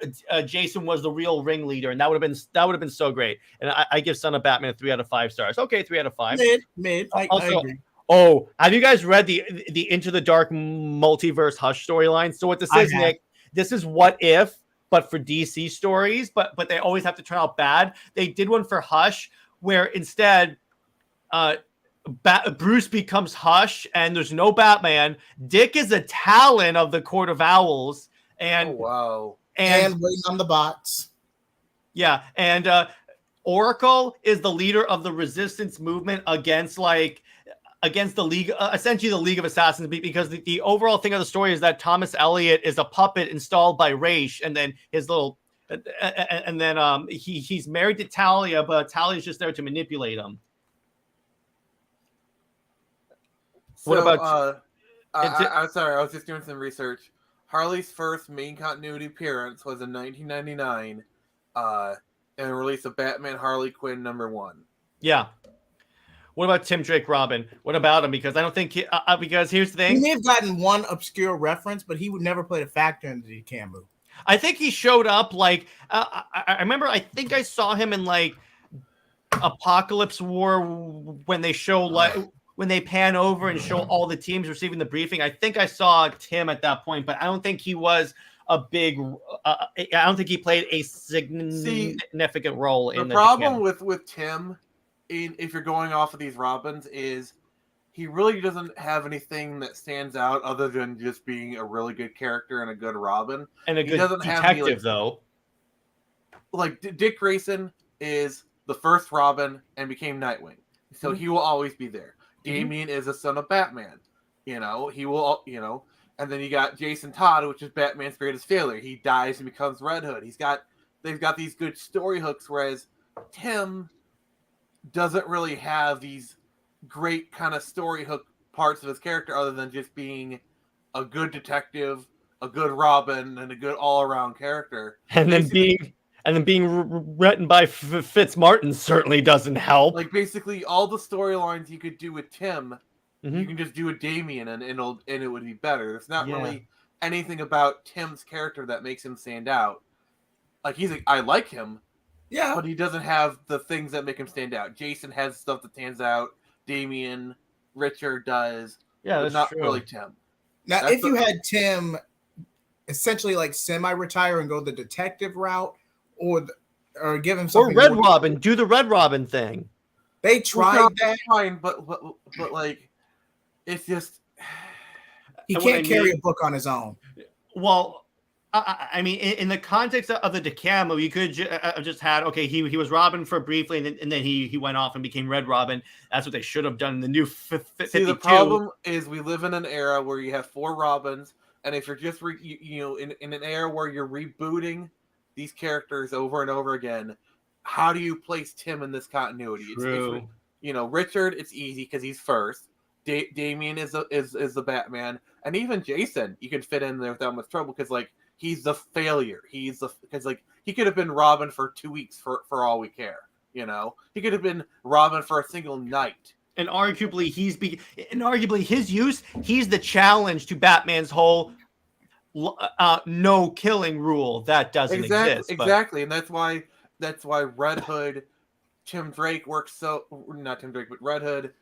Jason was the real ringleader, and that would have been so great. And I give Son of Batman 3 out of 5 stars. Okay, 3 out of 5. Mid. I agree. Oh, have you guys read the Into the Dark multiverse Hush storyline? So what this is, Nick, this is What If, but for DC stories, but they always have to turn out bad. They did one for Hush where instead. Bruce becomes Hush, and there's no Batman. Dick is a Talon of the Court of Owls, and and waiting on the bots. Yeah, and Oracle is the leader of the resistance movement against the League, essentially the League of Assassins, because the overall thing of the story is that Thomas Elliot is a puppet installed by Ra's, and then his little. And then he's married to Talia, but Talia's just there to manipulate him. So, what about? I'm sorry, I was just doing some research. Harley's first main continuity appearance was in 1999, and the release of Batman Harley Quinn #1. Yeah. What about Tim Drake Robin? What about him? Because I don't think because here's the thing. He may have gotten one obscure reference, but he would never play a factor in the DCAMU. I think he showed up I remember. I think I saw him in Apocalypse War when they show when they pan over and show all the teams receiving the briefing. I think I saw Tim at that point, but I don't think he was a big. I don't think he played a significant role in the problem with Tim. If you're going off of these Robins, is he really doesn't have anything that stands out other than just being a really good character and a good Robin and a good detective, though. Dick Grayson is the first Robin and became Nightwing, so he will always be there. Damian is a son of Batman. He will, and then you got Jason Todd, which is Batman's greatest failure. He dies and becomes Red Hood. They've got these good story hooks, whereas Tim doesn't really have these great kind of story hook parts of his character other than just being a good detective, a good Robin, and a good all-around character. And then being written by Fitz Martin certainly doesn't help. Basically all the storylines you could do with Tim, you can just do with Damian and it would be better. There's not really anything about Tim's character that makes him stand out. Like I like him, Yeah. but he doesn't have the things that make him stand out. Jason has stuff that stands out. Damian, Richard does. Yeah, but that's not true. really Tim. Now, That's if you had Tim essentially like semi-retire and go the detective route, or give him Or something Red more- Robin, do the Red Robin thing. They tried that. Fine, but like, it's just He And what can't I carry mean- a book on his own. Well, I mean, in the context of the DCAMU, you could just had, okay, he was Robin for briefly, and then he went off and became Red Robin. That's what they should have done in the new 52. See, the problem is we live in an era where you have 4 Robins, and if you're just in an era where you're rebooting these characters over and over again, how do you place Tim in this continuity? True. It's Richard, it's easy because he's first. Damian is the Batman, and even Jason you can fit in there without much trouble because like he's the failure. Because like he could have been Robin for 2 weeks for all we care. He could have been Robin for a single night. And arguably his use, he's the challenge to Batman's whole no killing rule that doesn't exist. But... Exactly, and that's why Red Hood, Tim Drake works so not Tim Drake, but Red Hood,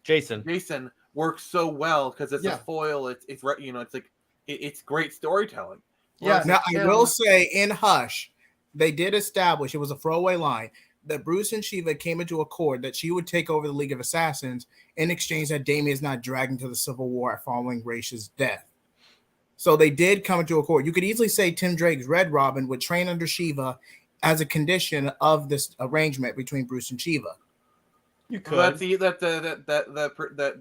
Jason works so well because it's a foil. It's like it's great storytelling. Yeah. Now I will say in Hush, they did establish, it was a throwaway line, that Bruce and Shiva came into accord that she would take over the League of Assassins in exchange that Damian is not dragged into the Civil War following Raish's death. So they did come into accord. You could easily say Tim Drake's Red Robin would train under Shiva as a condition of this arrangement between Bruce and Shiva. You could. Well,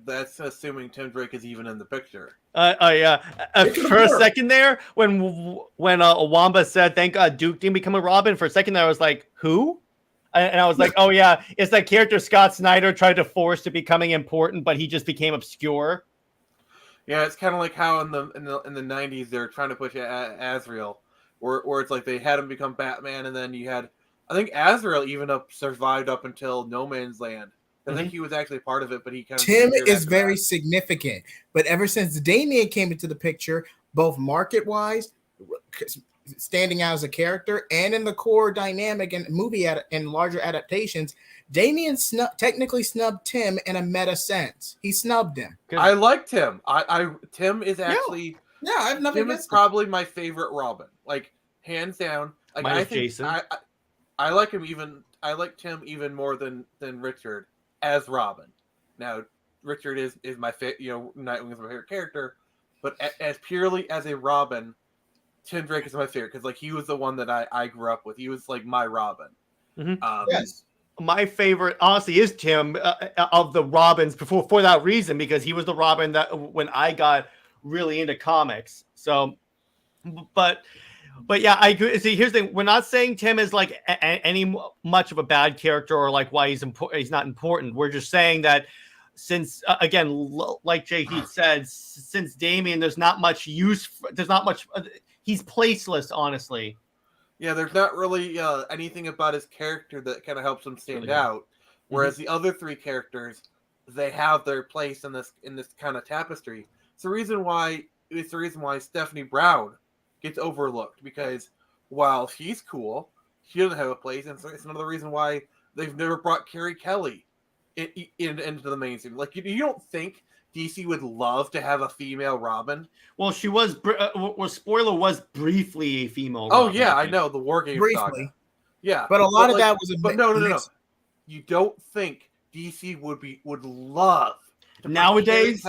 that's assuming Tim Drake is even in the picture. Yeah. For a second there, when Wamba said, "Thank God Duke didn't become a Robin," for a second there, I was like, "Who?" And I was like, "Oh yeah, it's that character Scott Snyder tried to force to becoming important, but he just became obscure." Yeah, it's kind of like how in the 90s they're trying to push Azrael, where it's like they had him become Batman, and then you had, I think Azrael even survived up until No Man's Land. I think he was actually part of it, but he kind of Tim is very significant. But ever since Damian came into the picture, both market-wise, standing out as a character, and in the core dynamic and movie and larger adaptations, Damian technically snubbed Tim in a meta sense. He snubbed him. I liked Tim. Tim is actually I've never. Tim is probably my favorite Robin, like hands down. Like I think Jason. I like him even. I like Tim even more than Richard as Robin. Now Richard is my Nightwing is my favorite character, but as purely as a Robin, Tim Drake is my favorite because like he was the one that I grew up with. He was like my Robin. Yes. My favorite, honestly, is Tim of the Robins for that reason, because he was the Robin that when I got really into comics. So, but yeah, I agree. See, here's the thing: we're not saying Tim is like any much of a bad character or like why he's not important. We're just saying that since again, like JJheat said, since Damian, there's not much use. There's not much. He's placeless, honestly. Yeah, there's not really anything about his character that kind of helps him stand out. Whereas the other 3 characters, they have their place in this kind of tapestry. It's the reason why Stephanie Brown gets overlooked, because while she's cool, she doesn't have a place, and so it's another reason why they've never brought Carrie Kelly into the mainstream. Like you don't think DC would love to have a female Robin? Well, she was. Spoiler was briefly a female. Oh Robin, yeah, I know the War Games briefly. saga. Yeah, But a lot of that was. But no. You don't think DC would love to nowadays?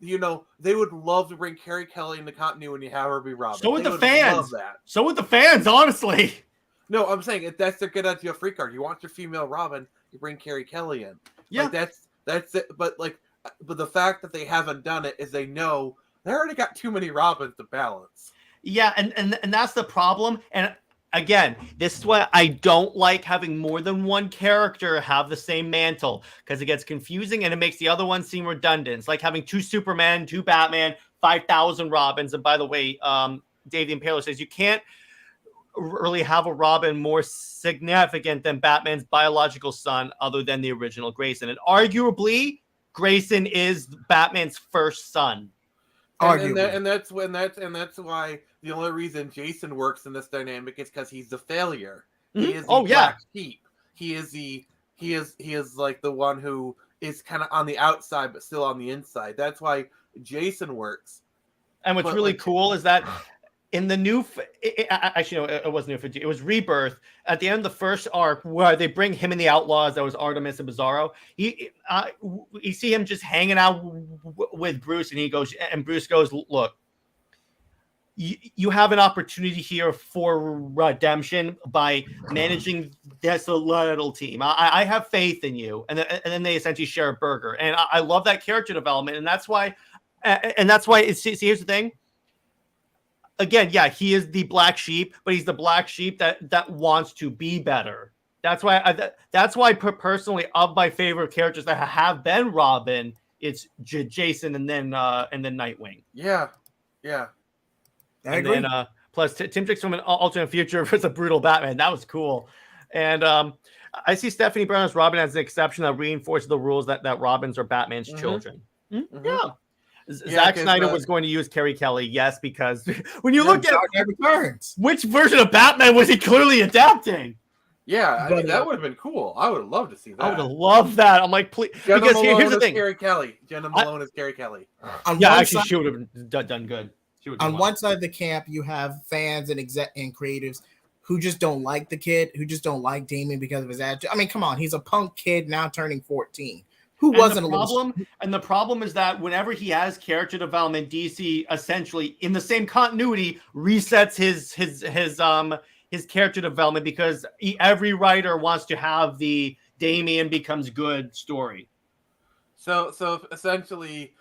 They would love to bring Carrie Kelly into continuity and have her be Robin. So would they the fans. Love that. So would the fans, honestly. No, I'm saying if that's their good idea free card. You want your female Robin, you bring Carrie Kelly in. Yeah, like, that's it. But the fact that they haven't done it is they know they already got too many Robins to balance. Yeah, and that's the problem. And again, this is why I don't like having more than one character have the same mantle, because it gets confusing and it makes the other one seem redundant. It's like having 2 Superman, 2 Batman, 5,000 Robins. And by the way, Dave the Impaler says you can't really have a Robin more significant than Batman's biological son other than the original Grayson. And arguably, Grayson is Batman's first son. And that's why the only reason Jason works in this dynamic is because he's the failure. He is the black sheep. He is like the one who is kind of on the outside but still on the inside. That's why Jason works. And what's really cool is that in the new, actually, no, it wasn't new. It was Rebirth. At the end of the first arc, where they bring him and the Outlaws, that was Artemis and Bizarro. You see him just hanging out with Bruce, and Bruce goes, "Look, you have an opportunity here for redemption by managing this little team. I have faith in you." And then they essentially share a burger, and I love that character development, and that's why. See, here's the thing. Again, yeah, he is the black sheep, but he's the black sheep that wants to be better. That's why personally, of my favorite characters that have been Robin, it's Jason and then Nightwing. Yeah. I agree. Then plus Tim Drake from an alternate future was a brutal Batman. That was cool. And I see Stephanie Brown as Robin as an exception that reinforces the rules that Robins are Batman's children. Mm-hmm. Yeah. Zack Snyder was going to use Carrie Kelly, yes, because when you look at which version of Batman was he clearly adapting? Yeah, I mean, that would have been cool. I would have loved to see that. I would have loved that. I'm like, please, because here's the thing. Carrie Kelly. Jenna Malone is Carrie Kelly. Actually, she would have done good. On one side of the camp, you have fans and creatives who just don't like the kid, who just don't like Damian because of his attitude. I mean, come on, he's a punk kid now turning 14. The problem is that whenever he has character development, DC essentially in the same continuity resets his character development because every writer wants to have the Damian becomes good story. So essentially,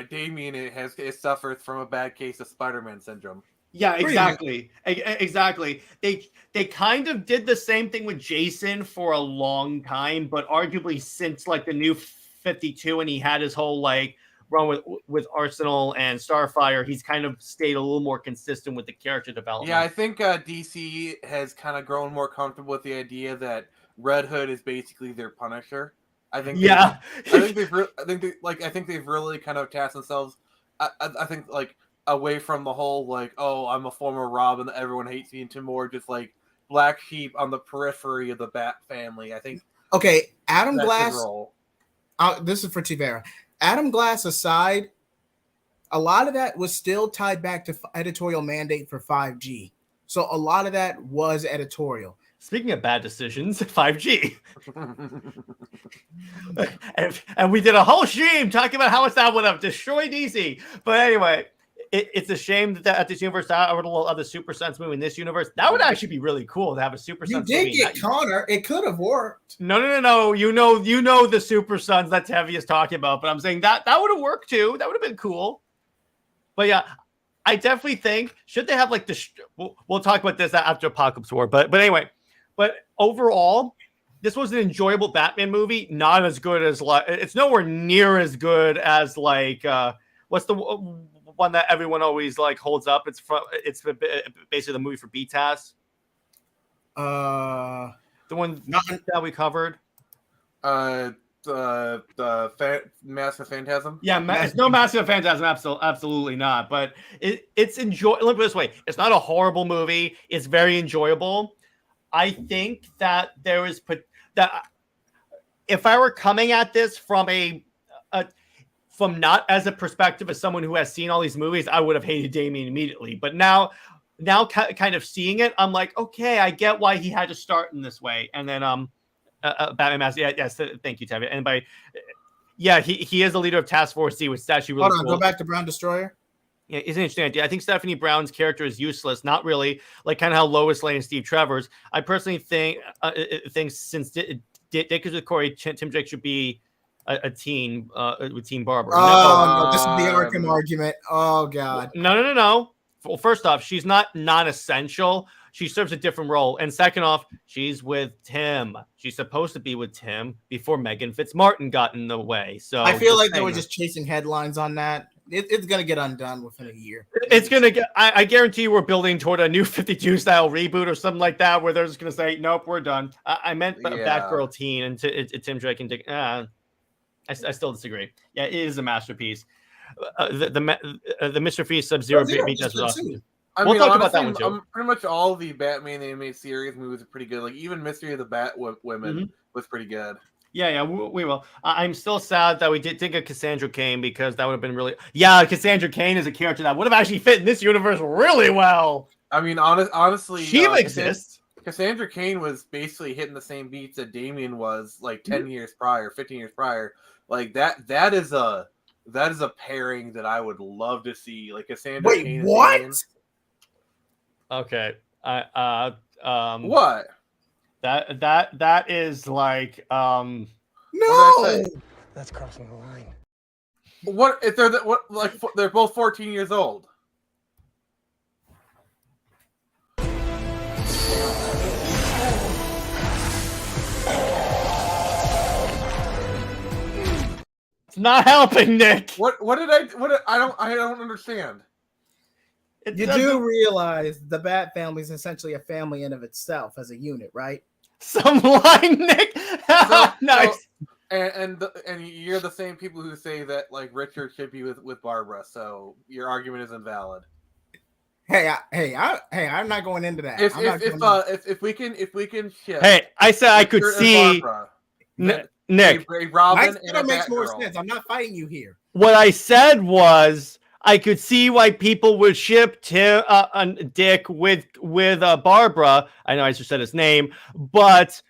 Damian has suffered from a bad case of Spider-Man syndrome. Yeah, exactly. Exactly. They kind of did the same thing with Jason for a long time, but arguably since like the new 52 and he had his whole like run with Arsenal and Starfire, he's kind of stayed a little more consistent with the character development. Yeah, I think DC has kind of grown more comfortable with the idea that Red Hood is basically their Punisher. I think they've really kind of tasked themselves. I think like away from the whole like, oh, I'm a former Robin that everyone hates me, into more just like black sheep on the periphery of the Bat family. I think. Okay, Adam Glass. This is for Tivera. Adam Glass aside, a lot of that was still tied back to editorial mandate for 5G. So a lot of that was editorial. Speaking of bad decisions, 5G. and we did a whole stream talking about how much that would have destroyed DC. But anyway, it's a shame that at this universe, I would love the Super Sons movie in this universe. That would actually be really cool to have a Super Sons movie. You did get Connor. It could have worked. No. You know the Super Sons that Tevi is talking about. But I'm saying that would have worked too. That would have been cool. But yeah, I definitely think should they have like the. We'll talk about this after Apocalypse War. But anyway, but overall, this was an enjoyable Batman movie. Not as good as like it's nowhere near as good as like what's the one that everyone always like holds up. It's basically the movie for BTAS. The one that we covered. The Massive Phantasm. Yeah, it's no Massive Phantasm. Absolutely not. But it's enjoyable. Look this way: it's not a horrible movie. It's very enjoyable. I think that there is that if I were coming at this from from not as a perspective as someone who has seen all these movies, I would have hated Damian immediately. But now kind of seeing it, I'm like, okay, I get why he had to start in this way. And then Batman Mask, yes, thank you, Tevi. And he is the leader of Task Force C, which is actually really cool. Go back to Brown Destroyer. Yeah, it's an interesting idea. I think Stephanie Brown's character is useless. Not really, like kind of how Lois Lane and Steve Trevor's. I personally think since Dick is with Corey, Tim Drake should be a teen with Team Barber. No, this is the Arkham argument. Oh God. No. Well, first off, she's not non-essential. She serves a different role. And second off, she's with Tim. She's supposed to be with Tim before Megan Fitzmartin got in the way. So I feel like they were just chasing headlines on that. It's going to get undone within a year. It's going to get, I guarantee you we're building toward a new 52 style reboot or something like that, where they're just going to say, nope, we're done. I meant Batgirl teen and Tim Drake and Dick. I still disagree. Yeah, it is a masterpiece. the Mr. Freeze Sub-Zero beat was awesome. I We'll mean, talk honestly, about that one too. pretty much all the Batman animated series movies are pretty good. Like even Mystery of the Batwomen was pretty good. Yeah, we will. I'm still sad that we did think of Cassandra Cain because that would have been really. Yeah, Cassandra Cain is a character that would have actually fit in this universe really well. I mean, honestly, she exists. Cassandra Cain was basically hitting the same beats that Damian was like 10 years prior, 15 years prior. Like that is a pairing that I would love to see. Like Cassandra Cain and Damian. Okay. What? That is like no. That's crossing the line. What if they're both 14 years old? It's not helping, Nick. What I don't understand. You do realize the Bat family is essentially a family in of itself as a unit, right? Some line, Nick. Nice. And you're the same people who say that like Richard should be with Barbara, so your argument is invalid. I'm not going into that. If we can ship. Hey, I said I could see Nick. A Robin that makes more sense. I'm not fighting you here. What I said was I could see why people would ship Dick with Barbara. I know I just said his name, but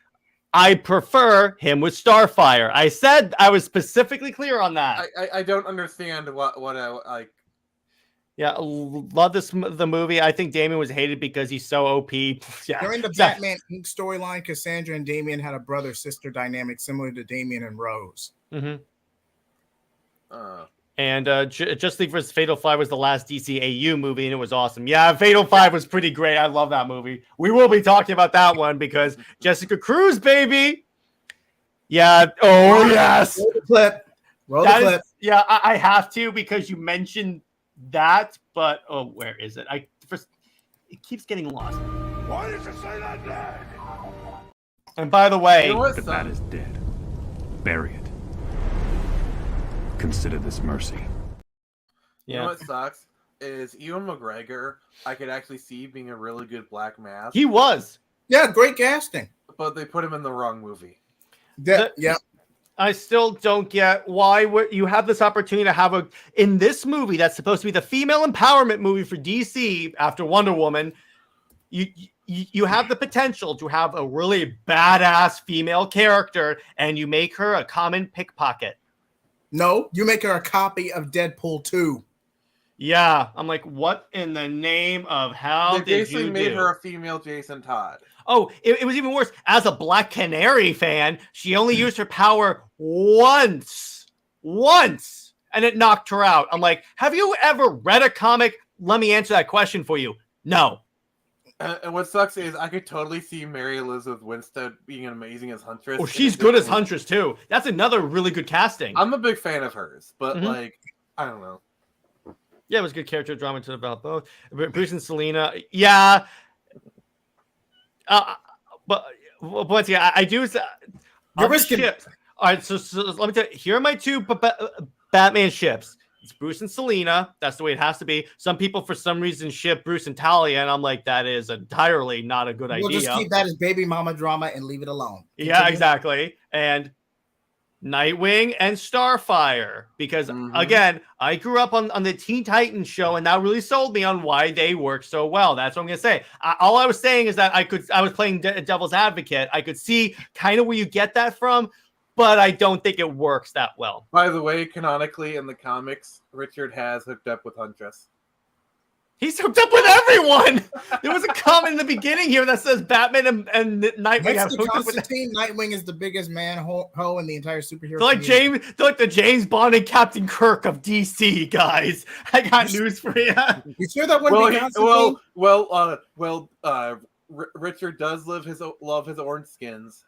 I prefer him with Starfire. I said I was specifically clear on that. I don't understand what I like. Yeah, love the movie. I think Damian was hated because he's so OP. Yeah. During the Batman Inc. storyline, Cassandra and Damian had a brother-sister dynamic similar to Damian and Rose. Mm-hmm. And Just League vs. Fatal 5 was the last DCAU movie, and it was awesome. Yeah, Fatal 5 was pretty great. I love that movie. We will be talking about that one because Jessica Cruz, baby. Yeah. Oh, yes. Roll the clip. Roll the clip. Yeah, I have to because you mentioned that, but where is it? It keeps getting lost. Why did you say that, Dad? And by the way, the bat is dead. Bury it. Consider this mercy. You know what sucks is Ewan McGregor. I could actually see being a really good Black Mask. He was. Yeah, great casting. But they put him in the wrong movie. Yeah. I still don't get why you have this opportunity to have in this movie that's supposed to be the female empowerment movie for DC after Wonder Woman. You have the potential to have a really badass female character, and you make her a common pickpocket. No, you make her a copy of Deadpool 2. Yeah, I'm like, what in the name of how they did basically you made do? her a female Jason Todd. Oh, it was even worse. As a Black Canary fan, she only used her power once, and it knocked her out. I'm like, have you ever read a comic? Let me answer that question for you. No. And what sucks is I could totally see Mary Elizabeth Winstead being amazing as Huntress. Oh, she's good as Huntress too. That's another really good casting. I'm a big fan of hers, but like, I don't know. Yeah, it was good character drama to develop both. Bruce and Selena. Yeah. But once again, I do. You're risking it. All right, so let me tell you. Here are my two Batman ships. It's Bruce and Selena. That's the way it has to be. Some people, for some reason, ship Bruce and Talia, and I'm like, that is entirely not a good idea. We'll just keep that as baby mama drama and leave it alone. Yeah, exactly. And Nightwing and Starfire, because again, I grew up on the Teen Titans show, and that really sold me on why they work so well. That's what I'm gonna say. All I was saying is that I was playing devil's advocate. I could see kind of where you get that from, but I don't think it works that well. By the way, canonically in the comics, Richard has hooked up with Huntress. He's hooked up with everyone. There was a comment in the beginning here that says Batman and Nightwing have hooked up with Nightwing is the biggest man ho in the entire superhero. They're like the James Bond and Captain Kirk of DC, guys. I got news for you. You sure that wouldn't be Constantine? Richard does love his orange skins.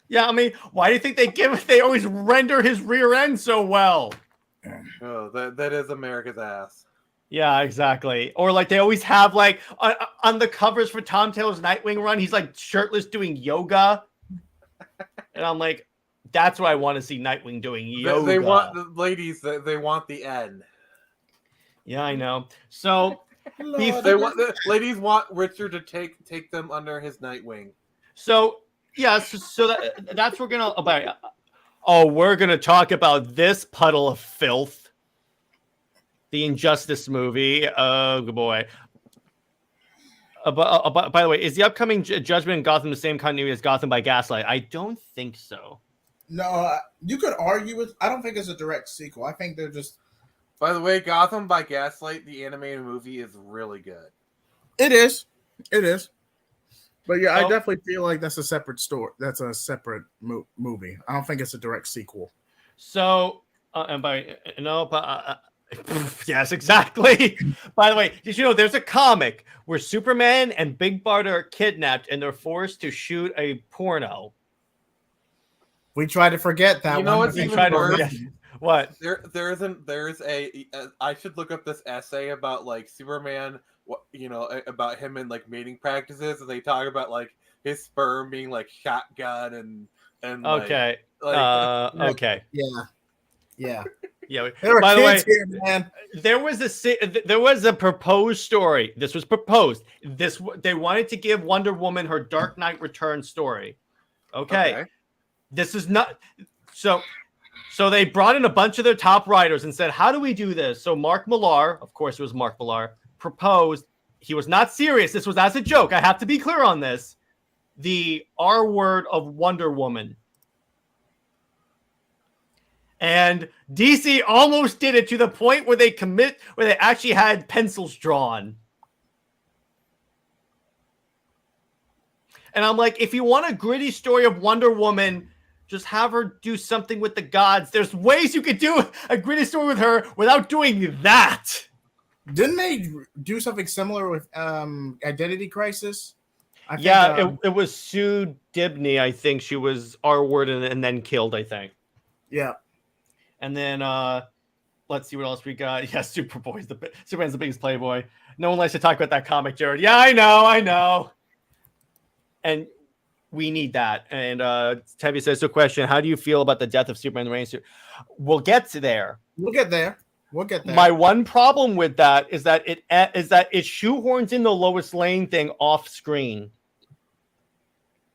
Yeah, I mean, why do you think they always render his rear end so well? Oh, that is America's ass. Yeah, exactly. Or like they always have like on the covers for Tom Taylor's Nightwing run, he's like shirtless doing yoga. And I'm like, That's what I want to see Nightwing doing. Yoga. They want the ladies. They want the N. Yeah, I know. So The ladies want Richard to take them under his Nightwing. So yeah, that's we're gonna about. Oh, we're gonna talk about this puddle of filth, the Injustice movie. Oh boy. By the way, is the upcoming Judgment in Gotham the same continuity as Gotham by Gaslight? I don't think so. No, you could argue with. I don't think it's a direct sequel. I think they're just. By the way, Gotham by Gaslight, the animated movie, is really good. It is. But yeah, I definitely feel like that's a separate story. That's a separate movie. I don't think it's a direct sequel. So, yes, exactly. By the way, did you know there's a comic where Superman and Big Barda are kidnapped and they're forced to shoot a porno? We try to forget that. You know what's even worse? What? There's a. I should look up this essay about like Superman. About him and like mating practices, and they talk about like his sperm being like shotgun and okay, okay, yeah. By the way, here, man. there was a proposed story. This was proposed. They wanted to give Wonder Woman her Dark Knight Returns story. Okay. This is not so. So they brought in a bunch of their top writers and said, "How do we do this?" So Mark Millar, of course, it was Mark Millar, proposed. He was not serious. This was as a joke. I have to be clear on this. The R word of Wonder Woman. And DC almost did it to the point where they actually had pencils drawn. And I'm like, if you want a gritty story of Wonder Woman, just have her do something with the gods. There's ways you could do a gritty story with her without doing that. Didn't they do something similar with Identity Crisis? I think, it was Sue Dibney. I think she was R-word and then killed, I think. Yeah. And then let's see what else we got. Yeah, Superman's the biggest playboy. No one likes to talk about that comic, Jared. Yeah, I know. And we need that. And Tevi says, so question, how do you feel about the death of Superman the Rain Suit? We'll get to there. We'll get there. My one problem with that is that it shoehorns in the Lois Lane thing off screen.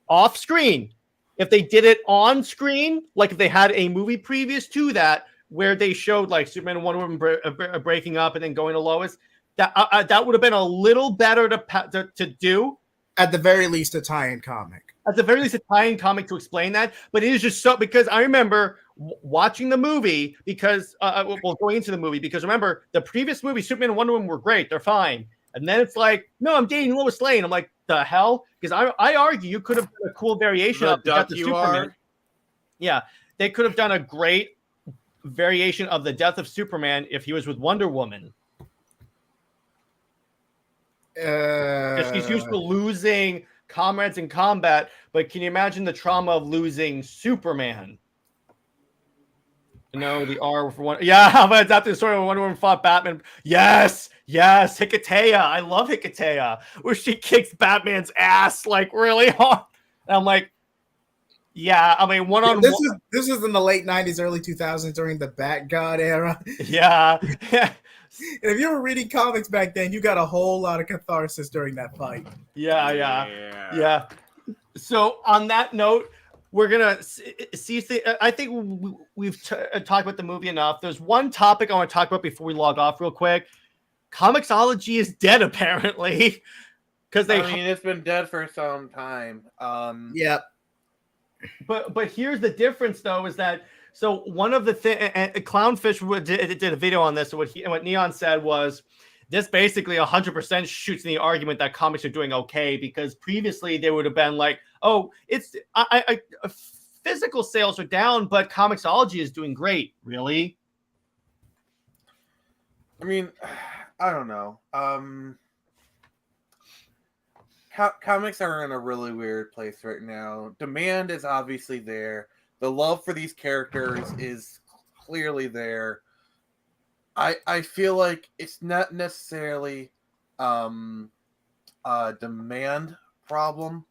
Off screen. If they did it on screen, like if they had a movie previous to that where they showed like Superman and Wonder Woman breaking up and then going to Lois, that would have been a little better to do. At the very least, a tie-in comic. At the very least, a tie-in comic to explain that. But it is just so, because I remember watching the movie going into the movie, because remember, the previous movie, Superman and Wonder Woman were great. They're fine. And then it's like, no, I'm dating Lois Lane. I'm like, the hell? Because I argue you could have done a cool variation of the Superman. Yeah, they could have done a great variation of the death of Superman if he was with Wonder Woman. He's used to losing comrades in combat, but can you imagine the trauma of losing Superman? No, the R for one. Yeah, but it's after the story of Wonder Woman fought Batman. Yes, Hikatea. I love Hikatea, where she kicks Batman's ass like really hard. And I'm like, yeah, I mean, one-on-one. This is in the late 90s, early 2000s during the Bat God era. Yeah. And if you were reading comics back then, you got a whole lot of catharsis during that fight. Yeah. So on that note, we're gonna see. I think we've talked about the movie enough. There's one topic I want to talk about before we log off real quick. Comixology is dead apparently, because it's been dead for some time. Yeah. But here's the difference though, is that. So one of the Clownfish did a video on this. So what Neon said was, this basically 100% shoots in the argument that comics are doing okay, because previously they would have been like, oh, it's physical sales are down, but Comixology is doing great. Really? I mean, I don't know. Comics are in a really weird place right now. Demand is obviously there. The love for these characters is clearly there. I feel like it's not necessarily a demand problem.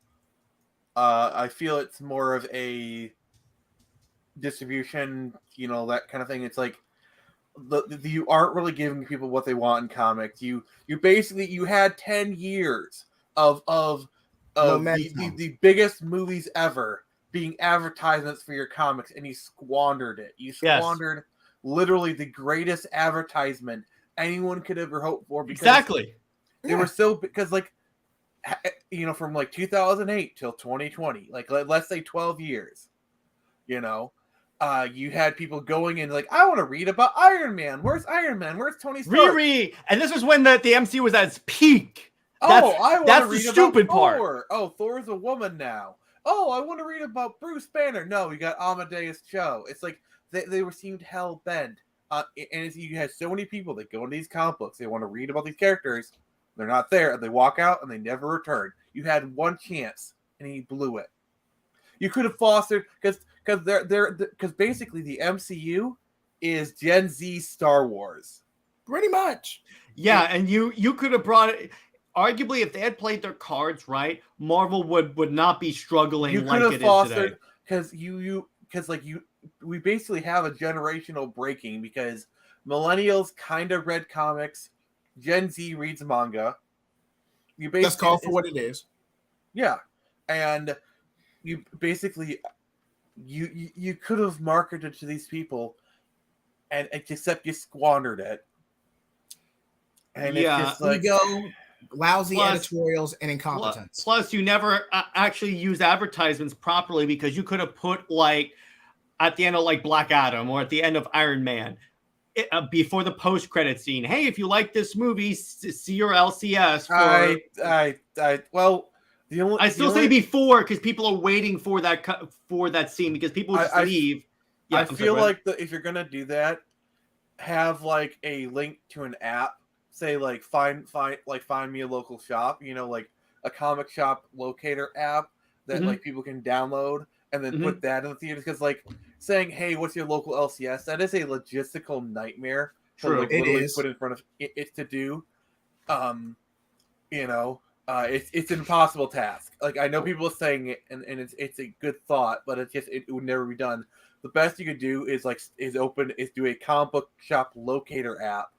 I feel it's more of a distribution, that kind of thing. It's like you aren't really giving people what they want in comics. You had 10 years of the biggest movies ever being advertisements for your comics, and you squandered it. You squandered literally the greatest advertisement anyone could ever hope for, because exactly they were so, because like, from like 2008 till 2020, like let's say 12 years, you had people going in like, I want to read about Iron Man. Where's Iron Man? Where's Tony Stark? And this was when the MCU was at its peak. I want to read the stupid about part. Thor. Oh, Thor's a woman now. Oh, I want to read about Bruce Banner. No, you got Amadeus Cho. It's like they were seemed hell bent. And you had so many people that go into these comic books. They want to read about these characters. They're not there, and they walk out and they never return. You had one chance, and he blew it. You could have fostered, because basically the MCU is Gen Z Star Wars, pretty much. Yeah, and you could have brought it. Arguably, if they had played their cards right, Marvel would not be struggling like it is today. Because we basically have a generational breaking, because millennials kind of read comics, Gen Z reads manga. Let's call it for what it is. Yeah, and you basically you could have marketed to these people, and except you squandered it. And it's just like lousy editorials and incompetence. Plus, you never actually use advertisements properly, because you could have put like at the end of like Black Adam or at the end of Iron Man, before the post-credit scene. Hey, if you like this movie, see your LCS. I still say before, because people are waiting for that scene, because people just leave. Yeah, I feel like if you're gonna do that, have like a link to an app. Say like find me a local shop. Like a comic shop locator app that like people can download, and then put that in the theaters. Because like saying, "Hey, what's your local LCS?" That is a logistical nightmare. True, to, like, literally put in front of it to do. It's an impossible task. Like, I know people are saying it, and it's a good thought, but it would never be done. The best you could do is do a comic book shop locator app,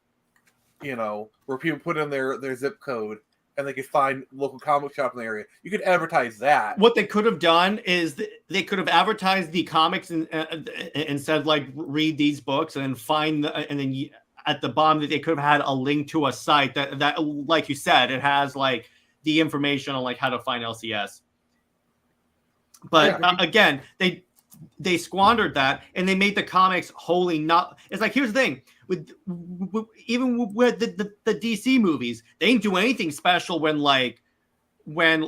where people put in their zip code, and they could find local comic shop in the area. You could advertise that. What they could have done is they could have advertised the comics and said, like, read these books, and then and then at the bottom that they could have had a link to a site that like you said, it has like the information on like how to find LCS. But again, they squandered that, and they made the comics wholly not. It's like, here's the thing even with the DC movies, they didn't do anything special when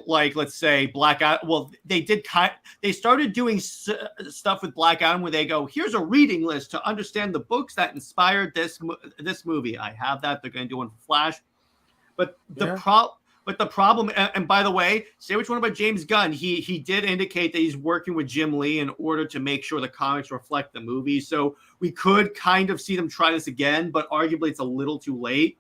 let's say Black Adam. Well, they started doing stuff with Black Adam where they go, here's a reading list to understand the books that inspired this movie. I have that. They're going to do one for Flash, but the problem, and by the way, say what you want about James Gunn, he did indicate that he's working with Jim Lee in order to make sure the comics reflect the movie. So we could kind of see them try this again, but arguably it's a little too late.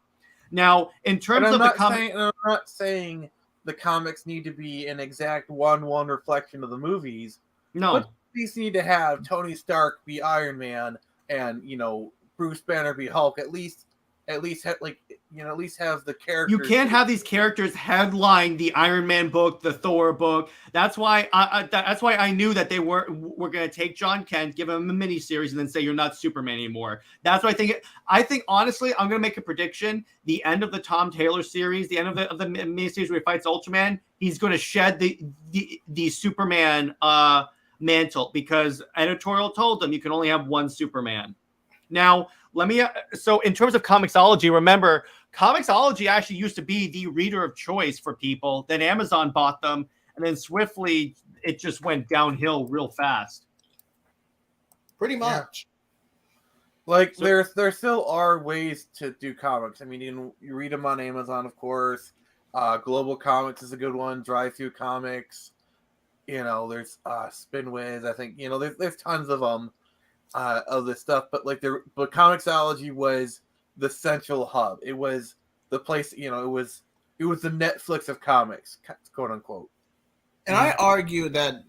Now, in terms of the comics, I'm not saying the comics need to be an exact one reflection of the movies. No, but these need to have Tony Stark be Iron Man and Bruce Banner be Hulk. At least have the characters. You can't have these characters headline the Iron Man book, the Thor book. That's why I knew that they were going to take John Kent, give him a miniseries, and then say you're not Superman anymore. That's what I think. Honestly, I'm going to make a prediction. The end of the Tom Taylor series, the end of the miniseries where he fights Ultraman, he's going to shed the Superman mantle, because editorial told him you can only have one Superman. Now, so in terms of Comixology, remember, Comixology actually used to be the reader of choice for people. Then Amazon bought them, and then swiftly it just went downhill real fast. Pretty much. Like, there still are ways to do comics. I mean, you read them on Amazon, of course. Global Comics is a good one. Drive-Thru Comics. There's Spinwiz. I think there's tons of them. Of this stuff, but Comixology was the central hub. It was the place, it was the Netflix of comics, quote unquote. And I argue that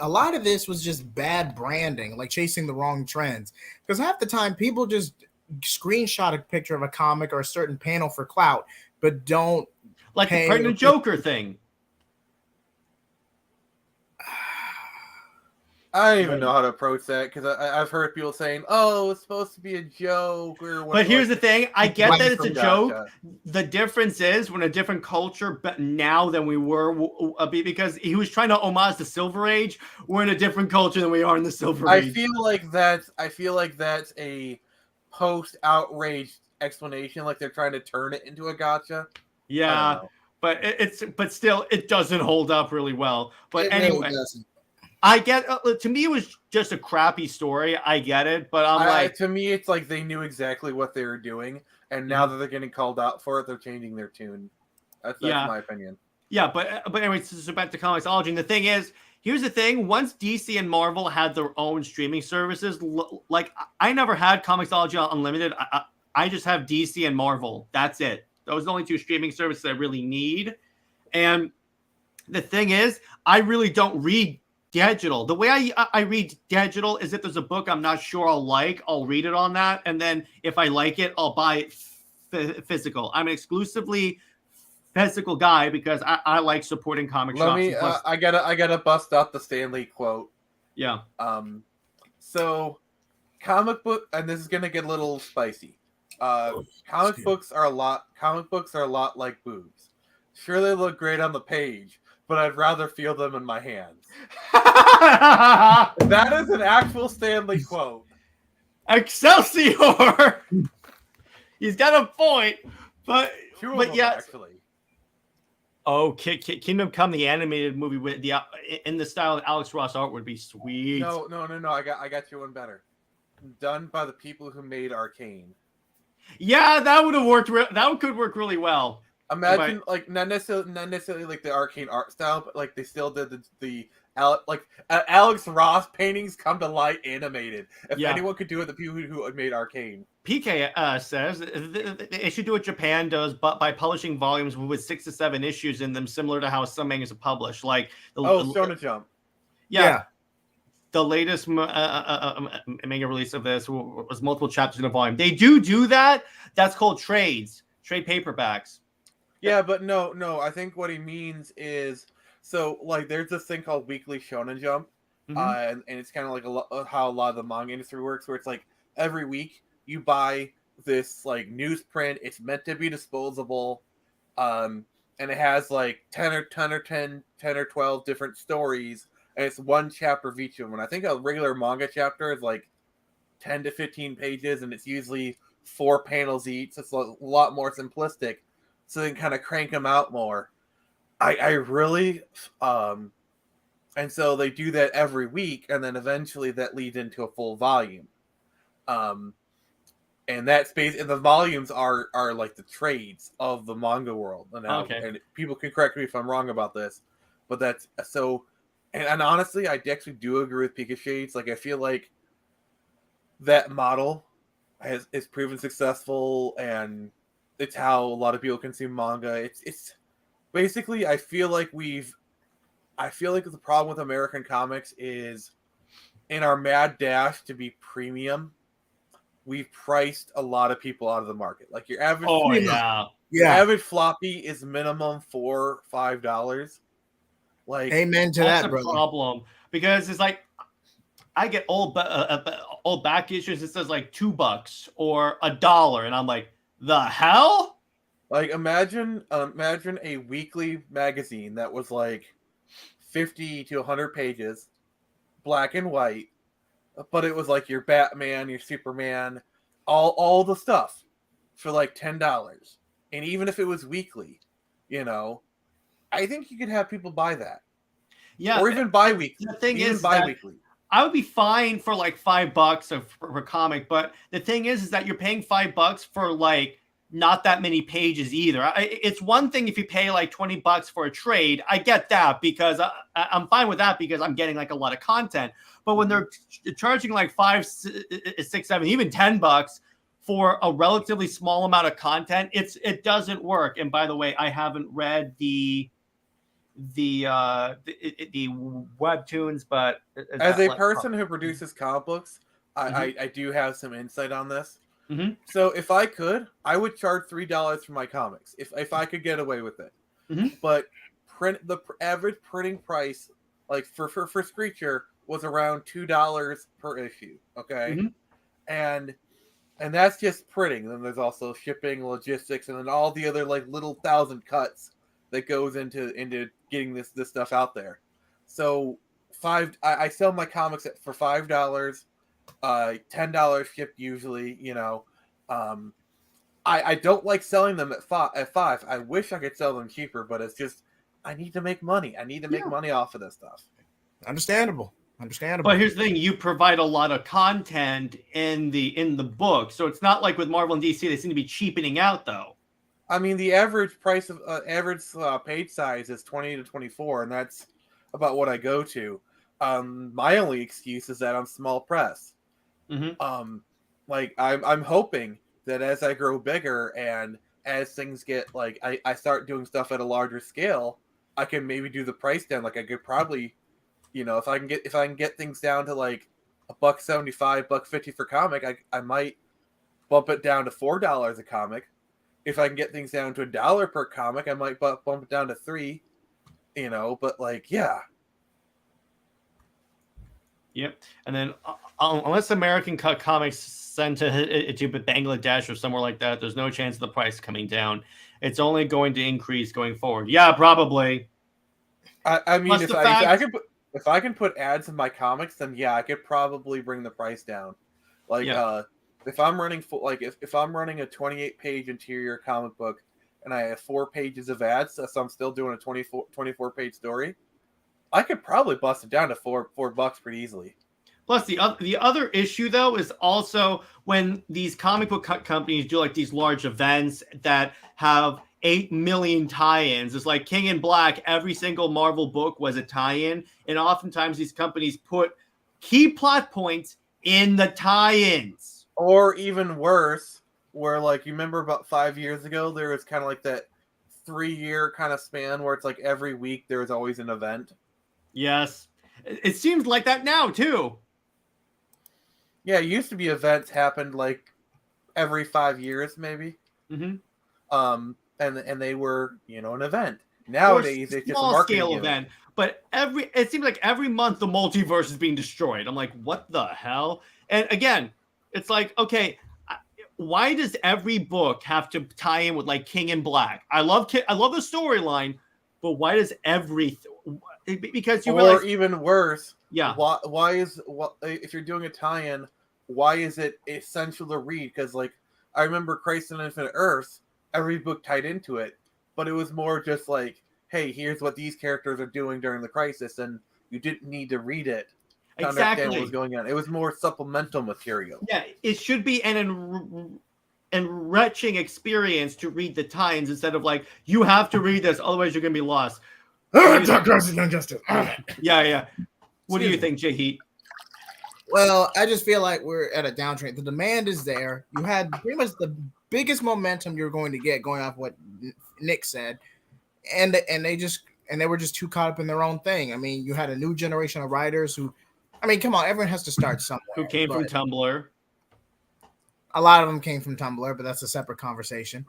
a lot of this was just bad branding, like chasing the wrong trends. Because half the time people just screenshot a picture of a comic or a certain panel for clout, but don't like pay the pregnant Joker thing. I don't even know how to approach that because I've heard people saying, "Oh, it's supposed to be a joke." Or but here's the thing: I get that it's a joke. Gotcha. The difference is we're in a different culture, but now than we were, because he was trying to homage the Silver Age. We're in a different culture than we are in the Silver Age. I feel like that's a post outrage explanation, like they're trying to turn it into a gotcha. Yeah, but but still, it doesn't hold up really well. But It anyway. really doesn't. I get to me it was just a crappy story. I get it, but to me it's like they knew exactly what they were doing, and now that they're getting called out for it, they're changing their tune. That's my opinion. Yeah, but anyway, this is about the comicsology. And the thing is, here's the thing: once DC and Marvel had their own streaming services, like I never had Comicsology Unlimited. I just have DC and Marvel. That's it. Those are the only two streaming services I really need. And the thing is, I really don't read digital. The way I read digital is if there's a book I'm not sure I'll read it on that, and then if I like it, I'll buy it physical. I'm an exclusively physical guy because I like supporting comic shops. I gotta bust out the Stan Lee quote. Yeah. So comic book, and this is gonna get a little spicy. Comic books are a lot like boobs. Sure, they look great on the page, but I'd rather feel them in my hands. That is an actual Stanley quote. Excelsior! He's got a point, but yeah. Actually. Oh, Kingdom Come, the animated movie with in the style of Alex Ross art would be sweet. No. I got you one better. Done by the people who made Arcane. Yeah, that would have worked. That could work really well. Imagine, like, not necessarily like the Arcane art style, but like they still did the Alex Ross paintings come to light animated. If anyone could do it, the people who made Arcane. PK says they should do what Japan does, but by publishing volumes with 6 to 7 issues in them, similar to how some mangas are published. Like Shonen Jump. Yeah. The latest manga release of this was multiple chapters in a volume. They do that. That's called trade paperbacks. Yeah, but no. I think what he means is, so like there's this thing called Weekly Shonen Jump, and it's kind of like how a lot of the manga industry works, where it's like every week you buy this like newsprint. It's meant to be disposable, and it has like 10 or 12 different stories, and it's one chapter of each of them. And I think a regular manga chapter is like 10 to 15 pages, and it's usually 4 panels each. So it's a lot more simplistic. So they can kind of crank them out more. I really, and so they do that every week, and then eventually that leads into a full volume. And that's and the volumes are like the trades of the manga world. And people can correct me if I'm wrong about this, but that's so. And honestly, I actually do agree with Pika Shades. Like, I feel like that model is proven successful, and it's how a lot of people consume manga. It's basically, I feel like the problem with American comics is, in our mad dash to be premium, we've priced a lot of people out of the market. Like your average, your average floppy is minimum $4-5. Like, amen to that, brother. That's a problem, because it's like I get old back issues. It says like $2 or $1, and I'm like, the hell? Like, imagine a weekly magazine that was like 50 to 100 pages, black and white, but it was like your Batman, your Superman, all the stuff for like $10. And even if it was weekly, I think you could have people buy that. Yeah. Or even bi-weekly. The thing even is bi-weekly. I would be fine for like $5 for a comic, but the thing is that you're paying $5 for like not that many pages either. It's one thing if you pay like $20 for a trade. I get that, because I'm fine with that, because I'm getting like a lot of content. But when they're charging like $5, $6, $7, even $10 for a relatively small amount of content, it doesn't work. And by the way, I haven't read the the webtoons, but as a person who produces comic books, I do have some insight on this. Mm-hmm. So if I could, I would charge $3 for my comics if I could get away with it. Mm-hmm. But the average printing price, like for Screecher, was around $2 per issue. Okay, and that's just printing. Then there's also shipping, logistics, and then all the other like little 1,000 cuts that goes into getting this stuff out there. So I sell my comics for $5. $10 shipped usually, you know. I don't like selling them at $5. I wish I could sell them cheaper, but it's just I need to make money. I need to make money off of this stuff. Understandable. But here's the thing: you provide a lot of content in the book, so it's not like with Marvel and DC they seem to be cheapening out, though. I mean, the average price of average page size is 20 to 24, and that's about what I go to. My only excuse is that I'm small press. Like I'm hoping that as I grow bigger and as things get like I start doing stuff at a larger scale, I can maybe do the price down. Like I could probably, you know, if I can get things down to like $1.75, $1.50 for comic, I might bump it down to $4 a comic. If I can get things down to $1 per comic, I might bump it down to $3. You know, but like Yep. And then unless American Cut Comics sent to Bangladesh or somewhere like that, there's no chance of the price coming down. It's only going to increase going forward. Yeah, probably. I mean, if I can put ads in my comics, then yeah, I could probably bring the price down. Like if I'm running if I'm running a 28-page interior comic book and I have 4 pages of ads, so I'm still doing a 24-page story, I could probably bust it down to $4 pretty easily. Plus, the other issue, though, is also when these comic book companies do like these large events that have 8 million tie-ins. It's like King in Black. Every single Marvel book was a tie-in. And oftentimes these companies put key plot points in the tie-ins. Or even worse, where like you remember about 5 years ago, there was kind of like that 3-year kind of span where it's like every week there was always an event. Yes. It seems like that now, too. Yeah, it used to be events happened like every 5 years, maybe. And they were, you know, an event. Nowadays, it's just a marketing scale event. But it seems like every month the multiverse is being destroyed. I'm like, what the hell? And again, it's like, okay, why does every book have to tie in with like King in Black? I love the storyline, but why does because you realize, or even worse, yeah. Why if you're doing a tie-in, why is it essential to read? Because like I remember Crisis on Infinite Earths, every book tied into it, but it was more just like, hey, here's what these characters are doing during the crisis, and you didn't need to read it to understand what was going on. It was more supplemental material. Yeah, it should be an enriching experience to read the tie-ins instead of like, you have to read this, otherwise you're going to be lost. Dark Crisis on Justice. Yeah. What do you think, JJheat? Well, I just feel like we're at a downtrend. The demand is there. You had pretty much the biggest momentum you're going to get going off what Nick said, and they were just too caught up in their own thing. I mean, you had a new generation of writers who, I mean, come on, everyone has to start somewhere. Who came from Tumblr. A lot of them came from Tumblr, but that's a separate conversation.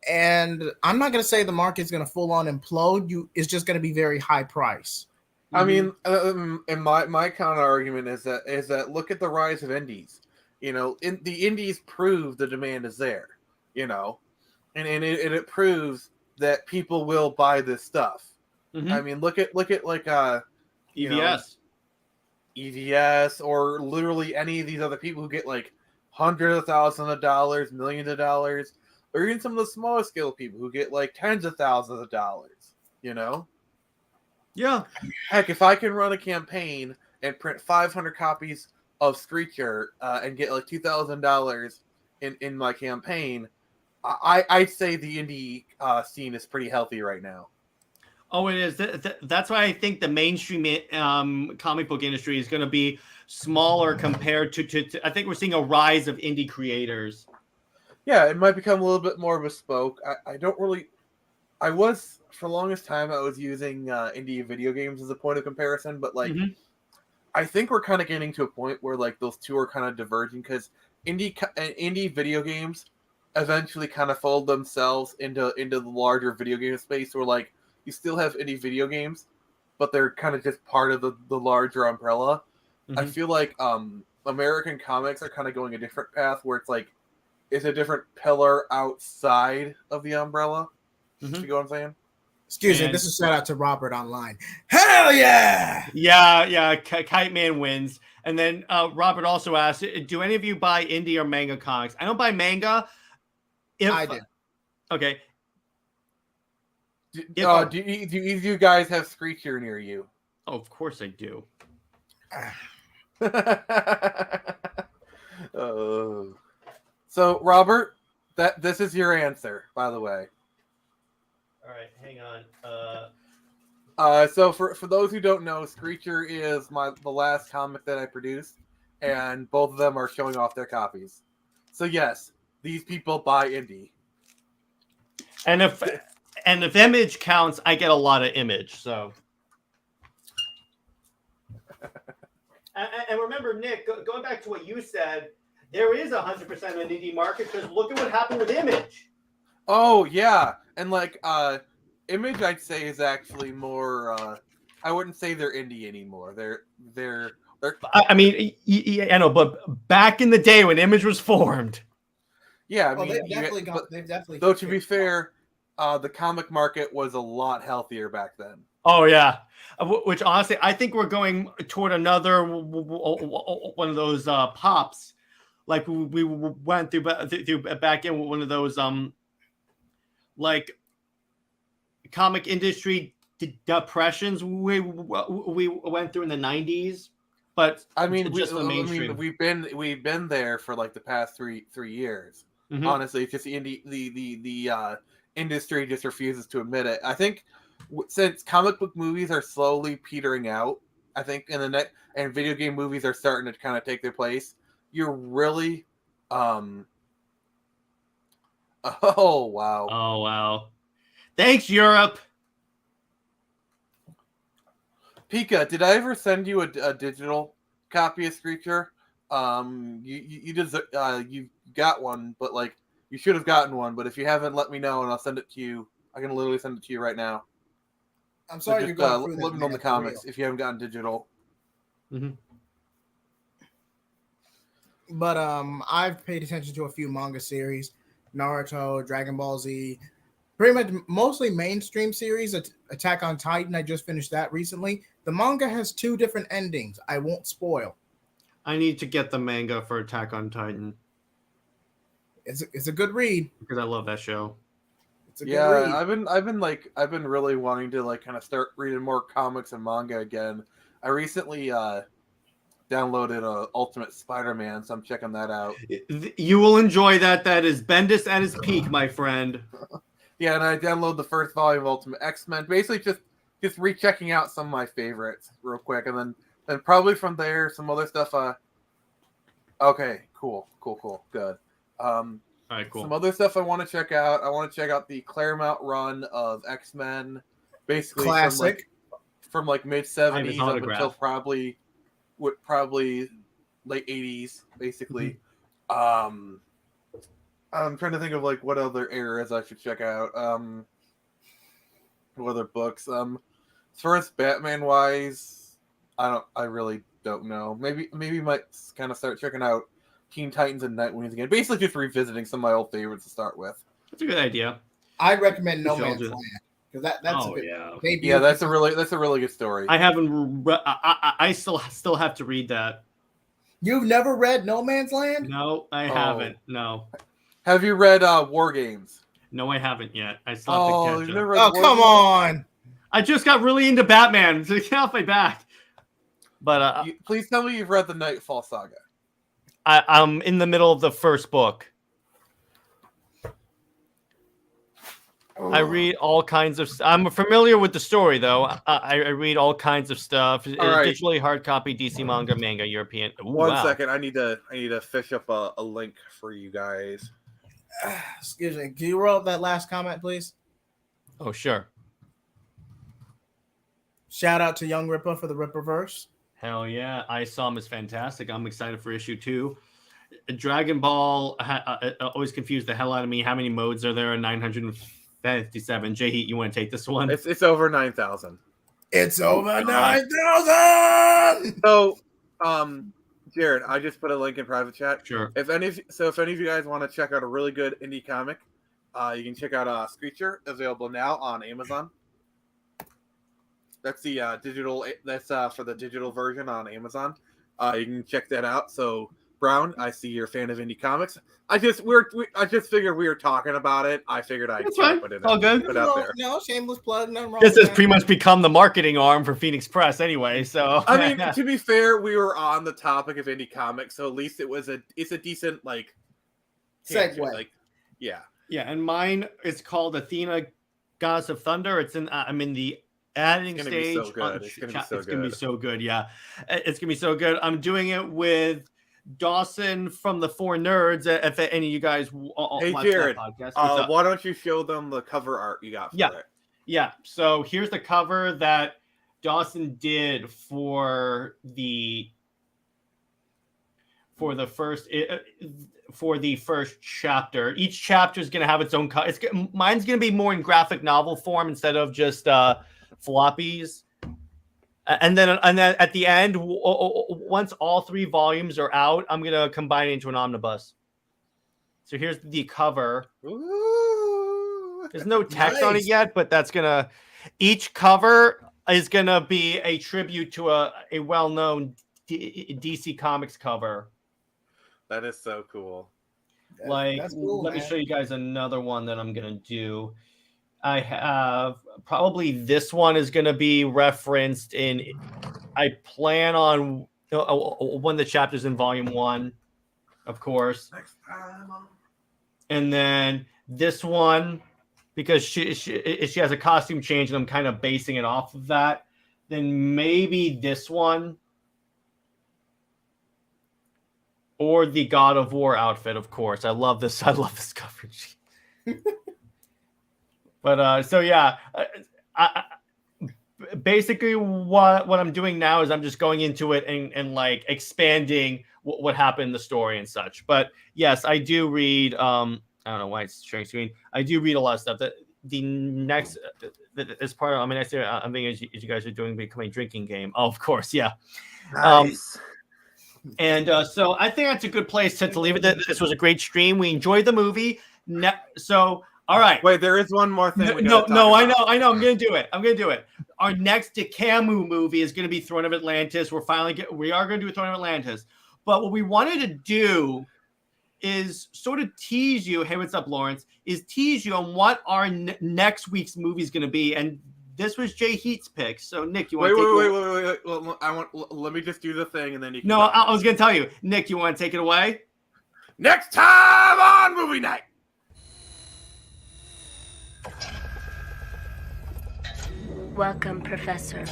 And I'm not going to say the market's going to full on implode. It's just going to be very high price. I mean, and my counter argument is that look at the rise of indies. You know, the indies prove the demand is there. You know, and it proves that people will buy this stuff. I mean, look at like EVS, EVS, or literally any of these other people who get like hundreds of thousands of dollars, millions of dollars. Or even some of the smaller scale people who get like tens of thousands of dollars, you know? Yeah. Heck, if I can run a campaign and print 500 copies of Screecher and get like $2,000 in my campaign, I'd say the indie scene is pretty healthy right now. Oh, it is. That's why I think the mainstream comic book industry is going to be smaller compared to I think we're seeing a rise of indie creators. Yeah, it might become a little bit more bespoke. I don't really for the longest time I was using indie video games as a point of comparison, but like I think we're kind of getting to a point where like those two are kind of diverging because indie video games eventually kind of fold themselves into the larger video game space where like you still have indie video games, but they're kind of just part of the larger umbrella. I feel like American comics are kind of going a different path where it's like it's a different pillar outside of the umbrella. You know what I'm saying? Excuse me, this is a shout out to Robert online. Hell yeah! Yeah, Kite Man wins. And then Robert also asked, do any of you buy indie or manga comics? I don't buy manga. I do. Okay. Do either of you guys have Screecher near you? Oh, of course I do. So, Robert, this is your answer, by the way. All right, hang on. So for those who don't know, Screecher is the last comic that I produced, and both of them are showing off their copies. So yes, these people buy indie. And if Image counts, I get a lot of Image. So. And remember, Nick, going back to what you said, there is 100% an indie market because look at what happened with Image. Oh yeah, and like Image, I'd say is actually more. I wouldn't say they're indie anymore. They're. I mean, I know, but back in the day when Image was formed. Yeah, I mean, they've definitely. Though to be fair, the comic market was a lot healthier back then. Oh yeah, which honestly, I think we're going toward another one of those pops, like we went through back in one of those like comic industry depressions we went through in the 90s. But I mean, we've been there for like the past three years. Honestly, it's just the industry just refuses to admit it. I think since comic book movies are slowly petering out, I think and video game movies are starting to kind of take their place. You're really, oh wow, thanks Europe. Pika, did I ever send you a digital copy of Screecher? You got one, but like you should have gotten one. But if you haven't, let me know and I'll send it to you. I can literally send it to you right now. I'm sorry, you're going through living on the comics if you haven't gotten digital. But I've paid attention to a few manga series, Naruto, Dragon Ball Z, pretty much mostly mainstream series. Attack on Titan, I just finished that recently. The manga has 2 different endings. I won't spoil. I need to get the manga for Attack on Titan. It's a good read because I love that show. It's a good read. I've been really wanting to like kind of start reading more comics and manga again. I recently downloaded Ultimate Spider-Man, so I'm checking that out. You will enjoy that. That is Bendis at his peak, my friend. Yeah, and I downloaded the first volume of Ultimate X-Men. Basically, just rechecking out some of my favorites real quick, and then probably from there some other stuff. Okay, cool, good. All right, cool. Some other stuff I want to check out. I want to check out the Claremont run of X-Men, basically classic from like mid 70s up until probably late 80s, basically. I'm trying to think of like what other eras I should check out. What other books? As far as Batman wise, I really don't know. Maybe might kind of start checking out Teen Titans and Nightwings again. Basically, just revisiting some of my old favorites to start with. That's a good idea. I recommend No Man's Land because that's a good that's a really good story. I haven't. I still have to read that. You've never read No Man's Land? No, I haven't. No. Have you read War Games? No, I haven't yet. I still have to catch up. Oh, come on! I just got really into Batman, so get off my back. But please tell me you've read the Nightfall Saga. I'm in the middle of the first book. I read all kinds of. I'm familiar with the story, though. I read all kinds of stuff. Right. Digitally, hard copy, DC manga, European. One second, I need to fish up a link for you guys. Excuse me. Can you roll up that last comment, please? Oh, sure. Shout out to Young Ripper for the Ripperverse. Hell yeah. I saw him as fantastic. I'm excited for issue 2. Dragon Ball always confused the hell out of me. How many modes are there? 957. JHeat, you want to take this one? It's over 9,000. It's over 9,000. So, Jared, I just put a link in private chat. Sure. If any of you guys want to check out a really good indie comic, you can check out Screecher, available now on Amazon. That's the digital. That's for the digital version on Amazon. You can check that out. So, Brown, I see you're a fan of indie comics. I just figured we were talking about it. I figured I'd put it all good. Put out there. No, shameless plug. Nothing wrong. This with has pretty much become the marketing arm for Phoenix Press anyway. So I mean, to be fair, we were on the topic of indie comics, so at least it's a decent like segue. Like, yeah. Yeah, and mine is called Athena, Goddess of Thunder. It's in I'm in the editing stage. It's gonna be so good. Yeah, it's gonna be so good. I'm doing it with Dawson from the Four Nerds. If any of you guys hey watch Jared, that podcast, why don't you show them the cover art you got for it? Yeah. So here's the cover that Dawson did for the first chapter. Each chapter is going to have its own cover. Mine's going to be more in graphic novel form instead of just floppies. And then at the end, once all 3 volumes are out, I'm going to combine it into an omnibus. So here's the cover. Ooh, there's no text on it yet, but each cover is going to be a tribute to a well-known DC Comics cover. That is so cool. That's cool, let me show you guys another one that I'm going to do. I have probably this one is going to be referenced in. I plan on one of the chapters in volume 1, of course. Next time. And then this one, because she has a costume change, and I'm kind of basing it off of that. Then maybe this one, or the God of War outfit, of course. I love this coverage. But so yeah, basically what I'm doing now is I'm just going into it and like expanding what happened in the story and such. But yes, I do read. I don't know why it's sharing screen. I do read a lot of stuff. The next as part of next year, I'm thinking as you guys are doing becoming a drinking game. Oh, of course, yeah. Nice. And so I think that's a good place to leave it. This was a great stream. We enjoyed the movie. So. All right. Wait, there is one more thing. I know. I'm going to do it. Our next DCAMU movie is going to be Throne of Atlantis. We are going to do Throne of Atlantis. But what we wanted to do is sort of tease you. Hey, what's up, Lawrence? Is tease you on what our next week's movie is going to be. And this was JHeat's pick. So, Nick, you want to wait. Well, let me just do the thing, and then you can. No, I was going to tell you. Nick, you want to take it away? Next time on Movie Night. Welcome, Professor.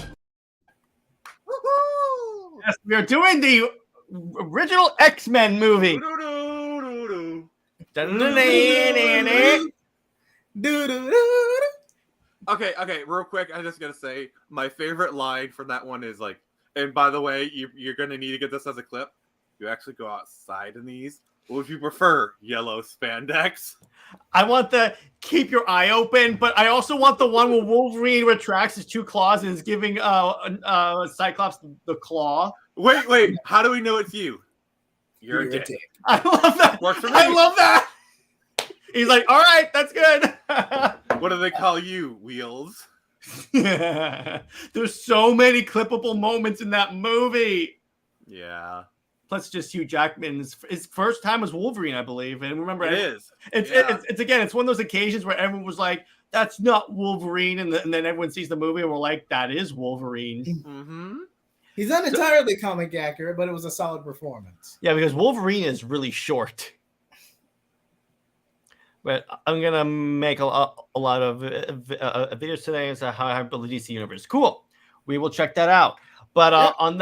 Woo-hoo! Yes, we are doing the original X-Men movie. Okay, real quick, I just gotta say, my favorite line from that one is like, and by the way, you're gonna need to get this as a clip. You actually go outside in these. What would you prefer? Yellow spandex? I want the keep your eye open, but I also want the one where Wolverine retracts his 2 claws and is giving Cyclops the claw. Wait, how do we know it's you? You're a dick. I love that. Works for me. I love that. He's like, all right, that's good. What do they call you? Wheels? There's so many clippable moments in that movie. Yeah. Plus, just Hugh Jackman's his first time as Wolverine, I believe. And remember, It's one of those occasions where everyone was like, "That's not Wolverine," and then everyone sees the movie and we're like, "That is Wolverine." Mm-hmm. He's not entirely comic accurate, but it was a solid performance. Yeah, because Wolverine is really short. But I'm gonna make a lot of videos today as to how I build the DC universe. Cool. We will check that out. But on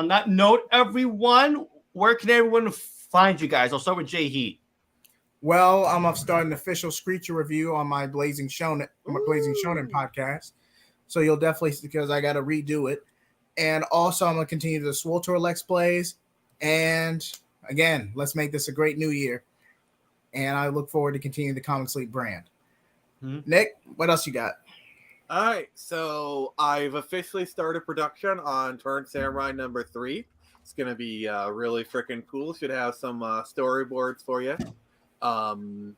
that note, everyone, where can everyone find you guys? I'll start with JHeat. Well, I'm gonna start an official Screecher review on my Blazing Shonen podcast. So you'll definitely, because I got to redo it. And also I'm gonna continue the Swoltor Let's Plays. And again, let's make this a great new year. And I look forward to continuing the Comics League brand. Nick, what else you got? All right, so I've officially started production on Turn Samurai number 3. It's gonna be really freaking cool. Should have some storyboards for you. Coming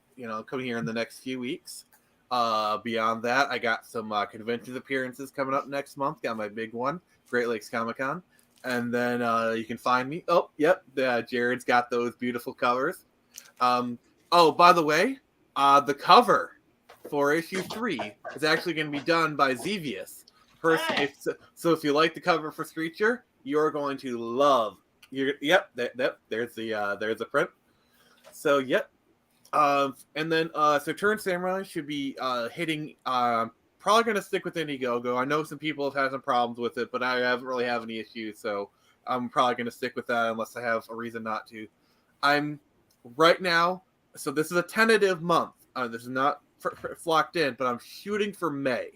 here in the next few weeks. Beyond that, I got some convention appearances coming up next month. Got my big one, Great Lakes Comic Con. And then you can find me. Oh, yep. Jared's got those beautiful covers. By the way, the cover for issue 3 is actually going to be done by Xevious. So if you like the cover for Screecher, you're going to love. There's the print. So yep. And then so Turn Samurai should be hitting. Probably going to stick with Indiegogo. I know some people have had some problems with it, but I haven't really have any issues, so I'm probably going to stick with that unless I have a reason not to. I'm right now. So this is a tentative month. This is not locked in, but I'm shooting for May.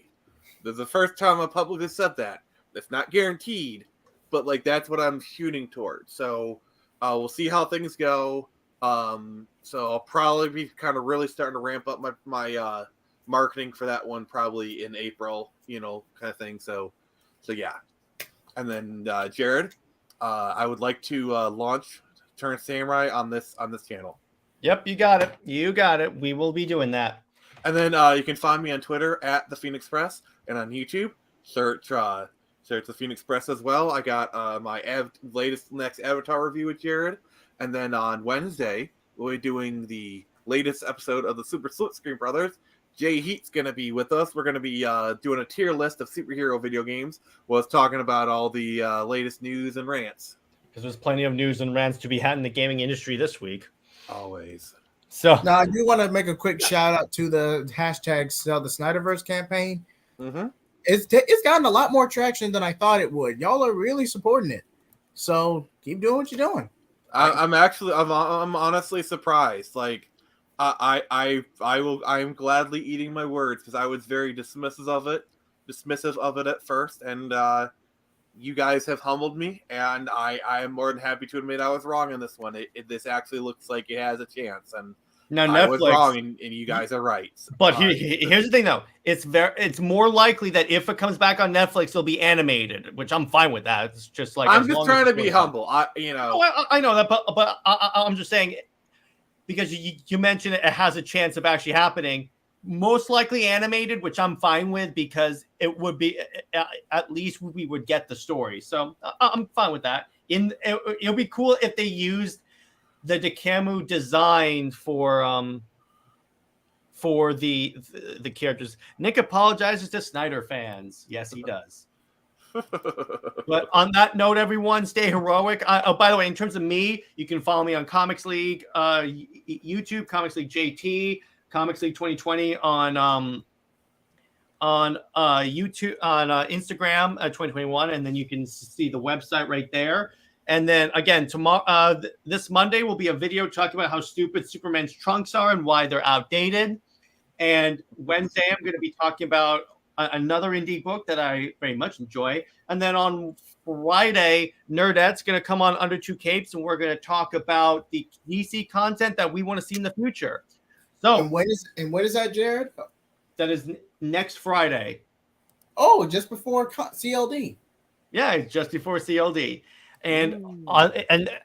This is the first time I publicly said that. It's not guaranteed, but like that's what I'm shooting towards. So we'll see how things go. So I'll probably be kind of really starting to ramp up my marketing for that one probably in April, kind of thing. So yeah. And then Jared, I would like to launch Turn Samurai on this channel. Yep, you got it. You got it. We will be doing that. And then you can find me on Twitter at the Phoenix Press, and on YouTube search the Phoenix Press as well. I got my next Avatar review with Jared, and then on Wednesday we'll be doing the latest episode of the Super Split Screen Brothers. JJheat's going to be with us. We're going to be doing a tier list of superhero video games. We'll talking about all the latest news and rants. Because there's plenty of news and rants to be had in the gaming industry this week. Always. So now I do want to make a quick shout out to the hashtag Sell the Snyderverse campaign. Mm-hmm. It's gotten a lot more traction than I thought it would. Y'all are really supporting it. So keep doing what you're doing. I'm honestly surprised. Like I'm gladly eating my words because I was very dismissive of it at first, and you guys have humbled me, and I am more than happy to admit I was wrong in this one. This actually looks like it has a chance, and now I was wrong, and you guys are right. But here's the thing, though: it's more likely that if it comes back on Netflix, it'll be animated, which I'm fine with that. It's just like I'm just trying to be humble. I know that, but I'm just saying because you mentioned it has a chance of actually happening. Most likely animated, which I'm fine with because it would be at least we would get the story. So I'm fine with that. It'll be cool if they used the DCAMU design for the characters. Nick apologizes to Snyder fans. Yes, he does. But on that note, everyone, stay heroic. By the way, in terms of me, you can follow me on Comics League YouTube, Comics League JT. Comics League 2020 on YouTube, on Instagram 2021, and then you can see the website right there. And then again, tomorrow, this Monday will be a video talking about how stupid Superman's trunks are and why they're outdated. And Wednesday, I'm going to be talking about another indie book that I very much enjoy. And then on Friday, Nerdette's going to come on Under Two Capes, and we're going to talk about the DC content that we want to see in the future. So, and when is that, Jared? That is next Friday. Oh, just before CLD. Yeah, just before CLD, and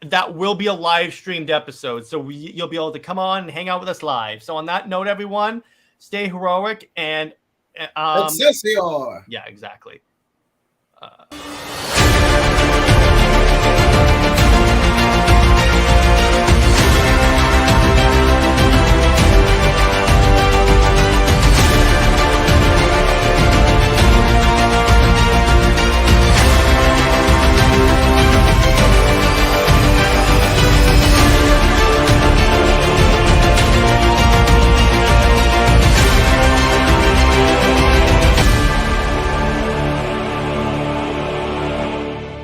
that will be a live streamed episode. So you'll be able to come on and hang out with us live. So on that note, everyone, stay heroic and Excelsior. Yeah, exactly.